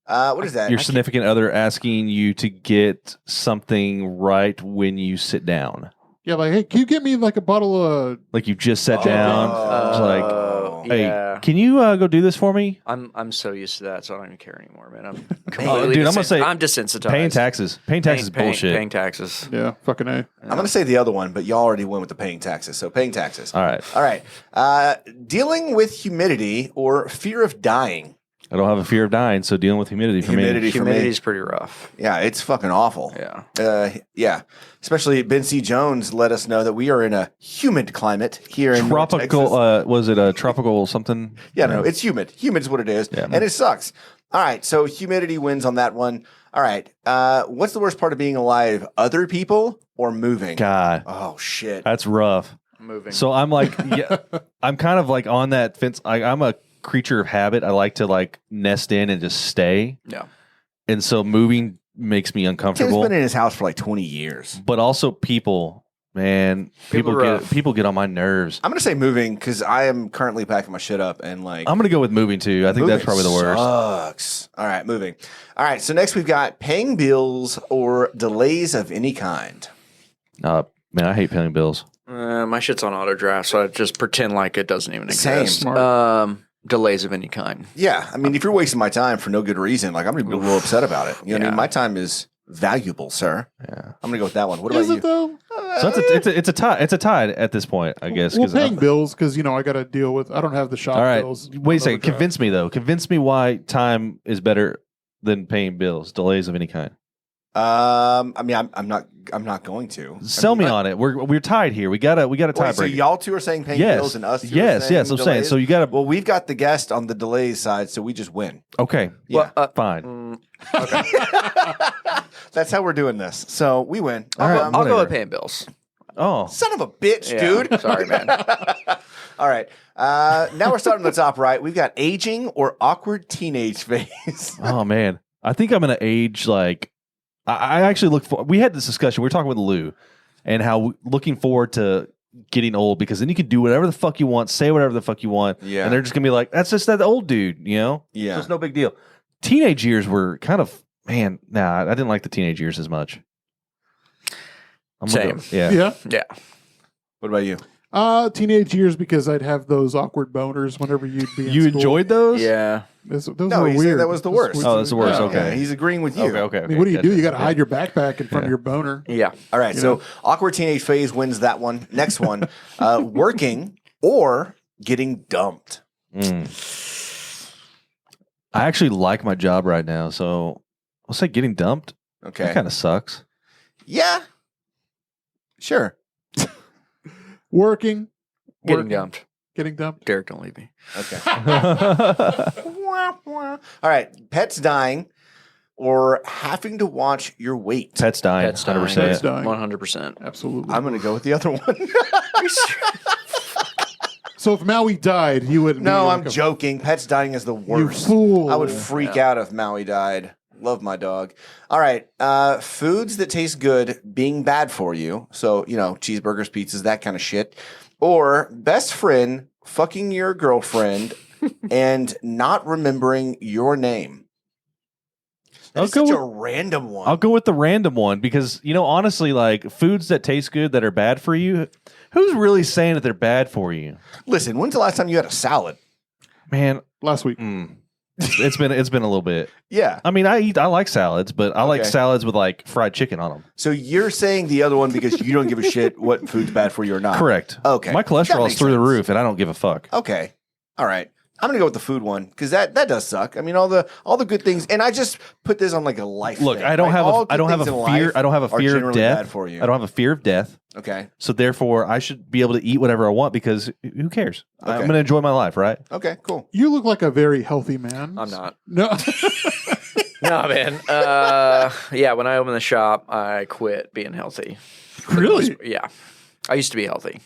what is that? Your significant other asking you to get something right when you sit down. Yeah, like, hey, can you get me like a bottle of? Like you just sat down. It's like, hey, yeah. can you go do this for me? I'm so used to that, so I don't even care anymore, man. I'm Oh, completely dude, I'm gonna say I'm desensitized. Paying taxes. Paying taxes is bullshit. Paying taxes. Yeah, fucking A. I'm going to say the other one, but y'all already went with the paying taxes. So paying taxes. All right. All right. Dealing with humidity or fear of dying. I don't have a fear of dying, so dealing with humidity for Humidity. me. For me. Humidity's pretty rough. Yeah, it's fucking awful. Yeah. Yeah. Especially Ben C. Jones let us know that we are in a humid climate here in North Tropical, Texas. was it a tropical something? Yeah, no, it's humid. Humid's what it is. Yeah. And it sucks. All right, so humidity wins on that one. All right. What's the worst part of being alive? Other people or moving? God, Oh, shit. that's rough. Moving. So I'm like, yeah, I'm kind of like on that fence. I'm a creature of habit. I like to like nest in and just stay. yeah. and so moving makes me Tim's uncomfortable. been in his house for like 20 years. But also people, man, people get on my nerves. I'm going to say moving because I am currently packing my shit up and like. I'm gonna go with moving too. I think that's probably the worst. Sucks. All right, moving. All right, so next we've got paying bills or delays of any kind. Man, I hate paying bills. My shit's on auto draft, so I just pretend like it doesn't even Same. exist. Smart. Delays of any kind. Yeah, I mean, if you're wasting my time for no good reason, like I'm going to be a little upset about it. You know what I mean? My time is valuable, sir. Yeah. I'm going to go with that one. What about Is you? it though? So it's a tie. It's a tie at this point, I guess. Well, 'cause paying bills because I got to deal with. I don't have the shop all right, bills. wait a second. Overdraft. Convince me though. Convince me why time is better than paying bills. Delays of any kind. I mean, I'm not going to. Sell me on it. We're tied here. We got a tie Wait, so break. y'all two are saying paying Yes. bills and us two are Yes, saying yes, I'm saying. delays? So you gotta- Well, we've got the guest on the delays side, so we just win. Okay. Yeah. Fine. That's how we're doing this. So we win. All right, I'll go whatever. with paying bills. Oh, Son of a bitch, Yeah. dude. Sorry, man. All right. Now we're starting at the top right. We've got aging or awkward teenage phase. oh man. I think I'm gonna age like. I actually look for. We had this discussion. We were talking with Lou, and how looking forward to getting old because then you can do whatever the fuck you want, say whatever the fuck you want, Yeah. and they're just gonna be like, "That's just that old dude," Yeah. So it's no big deal. Teenage years were kind of man. Nah, I didn't like the teenage years as much. Same. Yeah. Yeah. Yeah. What about you? Teenage years because I'd have those awkward boners whenever you'd be. In You school. enjoyed those? Yeah. Those No, were he said weird. that was the worst. Oh, that's the worst. Yeah. Okay. Yeah, he's agreeing with you. Okay. I mean, what do you do? Gotcha. You got to Yeah. hide your backpack in front of your boner. Yeah. All right. You So know? awkward teenage phase wins that one. Next one, working or getting dumped. Mm. I actually like my job right now, so I'll say getting dumped. Okay. That kind of sucks. Yeah. Sure. Working. Getting dumped. Getting dumped. Derek, don't leave me. Okay. All right. Pets dying or having to watch your weight. Pets dying. Pets dying. 100%. Pets dying. 100%. Absolutely. I'm going to go with the other one. So if Maui died, you would. No, be I'm like a- joking. Pets dying is the worst. fool. I would freak out if Maui died. Love my dog. All right. Foods that taste good being bad for you. So, cheeseburgers, pizzas, that kind of shit. Or best friend fucking your girlfriend and not remembering your name. That's such a random one. I'll go with the random one because, honestly, like foods that taste good that are bad for you, who's really saying that they're bad for you? Listen, when's the last time you had a salad? Man, Last week. it's been a little bit. Yeah. I mean, I like salads, but I like Okay. salads with like fried chicken on them. So you're saying the other one because you don't give a shit what food's bad for you or not. Correct. Okay. My That cholesterol makes is through the sense. roof, and I don't give a fuck. Okay. All right. I'm gonna go with the food one because that does suck. I mean, all the good things, and I just put this on like a life. Look, thing, I don't right? have All a I good don't have a things in fear. life I don't have a are fear of generally death. bad for you. I don't have a fear of death. Okay. So therefore, I should be able to eat whatever I want because who cares? I'm Okay. going to enjoy my life, right? Okay. Cool. You look like a very healthy man. I'm not. No. No, man. Yeah, when I opened the shop, I quit being healthy. Really? Yeah. I used to be healthy.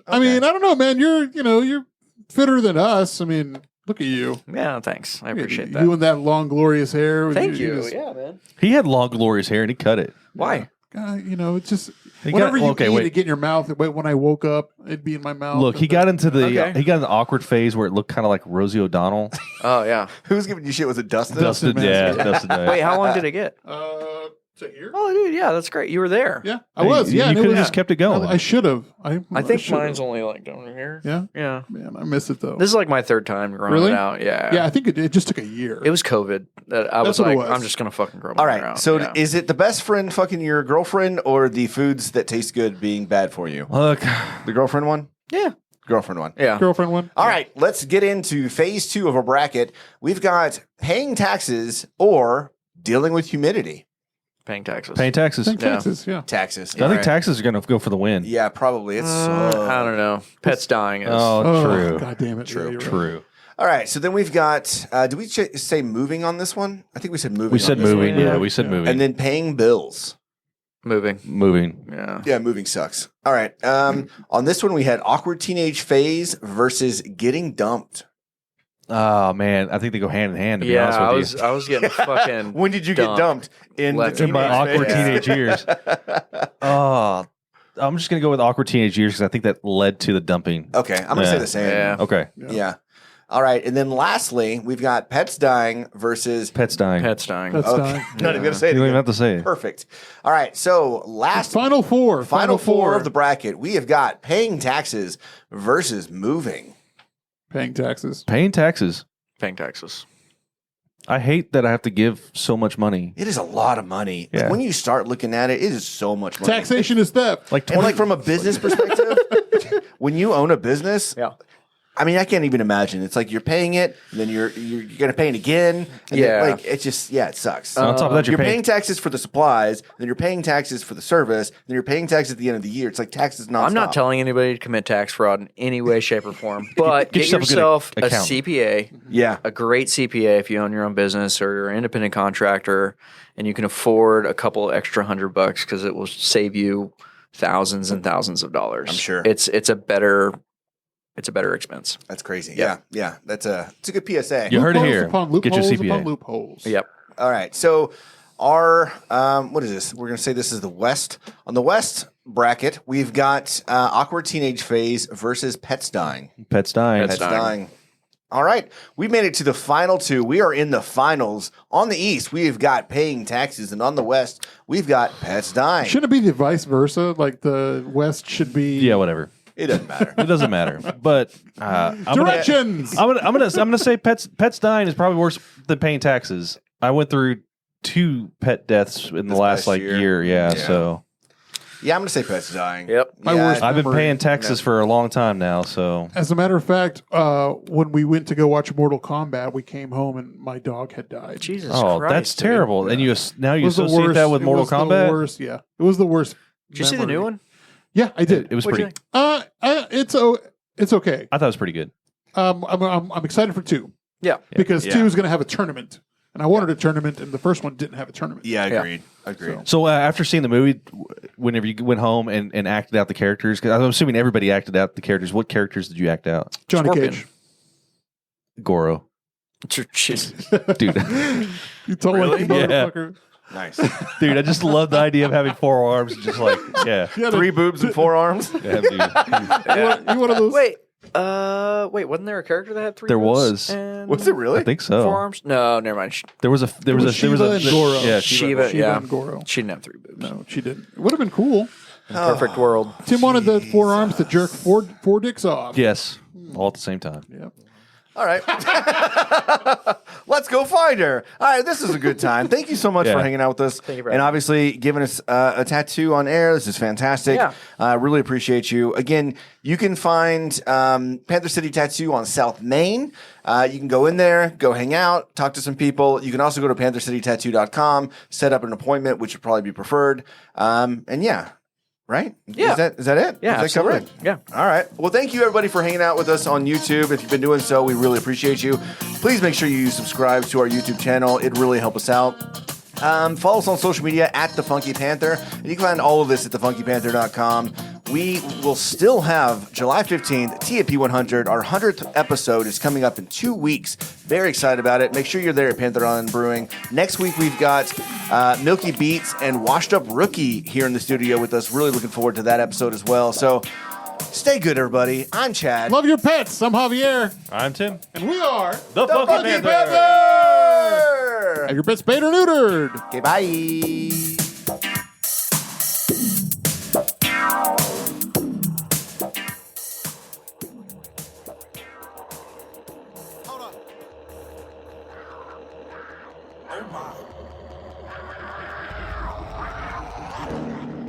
I mean, I don't know, man. You're fitter than us. I mean, look at you. Yeah, thanks. I appreciate that. You and that long, glorious hair. Thank you. just- Yeah, man. He had long, glorious hair, and he cut it. Why? It's just He whenever got- you okay, eat, wait. it get in your mouth. When I woke up, it'd be in my mouth. Look, he got into the Okay. he got in the awkward phase where it looked kind of like Rosie O'Donnell. Oh, yeah. Who's giving you shit? Was it Dustin? Dustin, yeah, Dustin. Wait, how long did it get? to here. Oh, dude, yeah, that's great. You were there. Yeah, I was. Yeah, you and it could was have just kept it going. I should have. I think mine's only like down here. Yeah, Yeah. man, I miss it though. This is like my third time growing Really? it out. Yeah. Yeah, I think it just took a year. It was COVID that I was what it like, was. I'm just going to fucking grow All mine right. out. So Yeah. is it the best friend fucking your girlfriend or the foods that taste good being bad for you? Look, The girlfriend one? Yeah. Girlfriend one. Yeah. girlfriend one. All right, let's get into phase 2 of our bracket. We've got paying taxes or dealing with humidity. Paying taxes. paying taxes. Think Texas, yeah. Taxes. I think taxes are going to go for the win. Yeah, probably. It's I don't know. Pets dying is. Oh, true. God damn it. True, Yeah, you're right. True. All right, so then we've got, do we say moving on this one? I think we said moving We on said this one. moving. one. Yeah, we said Yeah. moving. And then paying bills. Moving. moving. Yeah. Yeah, moving sucks. All right. On this one, we had awkward teenage phase versus getting dumped. Oh man, I think they go hand in hand. To be Yeah, honest with I was getting fucking. When did you get dumped? In the in my awkward teenage years. Oh, I'm just gonna go with awkward teenage years because I think that led to the dumping. Okay, I'm gonna say the same. Yeah. Okay, Yeah. All right, and then lastly, we've got pets dying versus pets dying. Pets dying. That's Okay. dying. Not even gonna say it You don't even again. have to say it. Perfect. All right, so last Final four. final four of the bracket, we have got paying taxes versus moving. Paying taxes. Paying taxes. Paying taxes. I hate that I have to give so much money. It is a lot of money. Like, Yeah. when you start looking at it, it is so much money. Taxation is theft. Like And 20, like from a business perspective, when you own a business, Yeah. I mean, I can't even imagine. It's like you're paying it, and then you're going to pay it again. And Yeah. then, like, it's just, it sucks. on top of that, you're paying taxes for the supplies, then you're paying taxes for the service, then you're paying taxes at the end of the year. It's like taxes nonstop. I'm not telling anybody to commit tax fraud in any way, shape, or form, but Get get yourself a good yourself a accountant. CPA, Yeah. a great CPA if you own your own business or you're an independent contractor, and you can afford a couple extra $100 because it will save you thousands and thousands of dollars. I'm sure. it's a better expense. That's crazy. Yeah. It's a good PSA. You heard it Loopholes here. upon Get your loopholes CPA. upon loopholes. Yep. All right. So our what is this? We're going to say this is the West. On the West bracket, we've got awkward teenage phase versus pets dying. Pets dying. Pets dying. All right. We made it to the final two. We are in the finals. On the East, we've got paying taxes, and on the West, we've got pets dying. Shouldn't it be the vice versa? Like the West should be. Yeah, whatever. It doesn't matter. It doesn't matter. But Directions. I'm gonna say pets dying is probably worse than paying taxes. I went through 2 pet deaths in the This last past like year. year. Yeah, Yeah. so Yeah, I'm going to say pets dying. Yep. My Yeah, worst I've been memory. paying taxes for a long time now. So As a matter of fact, when we went to go watch Mortal Kombat, we came home and my dog had died. Jesus oh, Christ. that's dude. terrible. And now It you was the associate worst. that with It Mortal was the Kombat. worst, yeah, it was the worst. Did you see the memory. new one? Yeah, I did. It was What'd you pretty. think? It's okay. I thought it was pretty good. I'm excited for 2 Yeah. because Yeah. 2 is going to have a tournament, and I wanted a tournament, and the first one didn't have a tournament. Yeah, agreed. Agreed. So after seeing the movie, whenever you went home and acted out the characters, because I'm assuming everybody acted out the characters. What characters did you act out? Johnny Scorpion. Cage. Goro, Jesus. dude. You told like you Yeah. motherfucker. Nice. Dude, I just love the idea of having 4 arms. Just like, yeah. You had 3 boobs and 4 arms. Yeah, dude. you one of those. Wait, wasn't there a character that had 3 There boobs was. and Was it really? I think so. 4 arms? No, never mind. There was Shiva and Goro. Yeah, Shiva, yeah. and Goro. She didn't have 3 boobs. No, she didn't. It would have been cool. Perfect world. Tim wanted the 4 arms to jerk four dicks off. Yes, all at the same time. Yeah. All right. Let's go find her. All right. This is a good time. Thank you so much Yeah. for hanging out with us. Thank you for and having me. obviously giving us a tattoo on air. This is fantastic. Yeah. Really appreciate you. Again, you can find Panther City Tattoo on South Main. You can go in there, go hang out, talk to some people. You can also go to panthercitytattoo.com, set up an appointment, which would probably be preferred. And yeah. Right? Yeah. Is that it? Yeah, Is that covered? absolutely. Yeah. All right. Well, thank you everybody for hanging out with us on YouTube. If you've been doing so, we really appreciate you. Please make sure you subscribe to our YouTube channel. It really helps us out. Follow us on social media at The Funky Panther. And you can find all of this at thefunkypanther.com. We will still have July 15th, TAP 100. Our 100th episode is coming up in 2 weeks. Very excited about it. Make sure you're there at Panther Island Brewing. Next week, we've got Milky Beats and Washed Up Rookie here in the studio with us. Really looking forward to that episode as well. So stay good, everybody. I'm Chad. Love your pets. I'm Javier. I'm Tim. And we are The Funky Panther. Panther! Have your pets spayed or neutered. Okay, bye.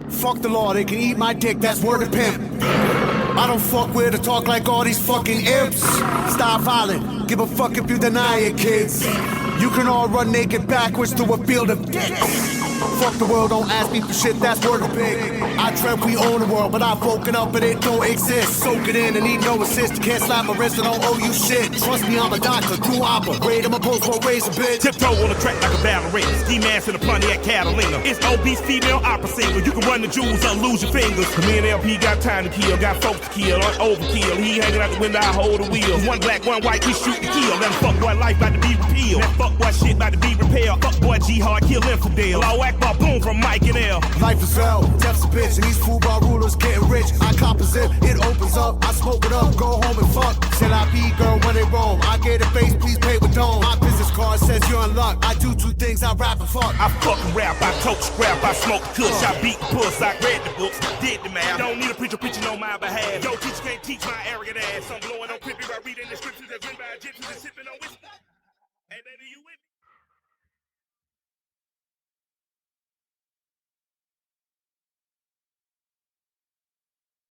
Fuck the law, they can eat my dick, that's word of pimp. I don't fuck with or talk like all these fucking imps. Stop violent, give a fuck if you deny it, kids. You can all run naked backwards through a field of dicks. Fuck the world, don't ask me for shit that's worth big. I dreamt we own the world, but I've woken up and it don't exist. Soak it in and need no assist. Can't slap my wrist and don't owe you shit. Trust me, I'm a doctor, do operate. I'm a post for raise a bit. Tiptoe on the track like a ballerina. Ski mask in a Pontiac Catalina. It's obese female opera singer. You can run the jewels or lose your fingers. Me and LP got time to kill, got folks to kill, on overkill. He hanging out the window, I hold the wheel. One black, one white, we shoot to kill. That fuck boy life about to be repealed. That fuck boy shit about to be repaired. Fuck boy G-Hard, kill infidel. Law Akbar, boom from Mike and L. Life is hell, death's a bitch, and these football rulers getting rich. I composite, it opens up, I smoke it up, go home and fuck. Said I be girl when they roam. I get a face, please pay with dome. My business card says you're in luck. I do two things, I rap and fuck. I fucking rap, I tote scrap, I smoke kush, I beat the puss, I read the books, did the math. Don't need a preacher preaching on my behalf. Yo, teacher can't teach my arrogant ass. I'm blowing on creepy by reading the scriptures that's written by Egyptians and sipping on whiskey.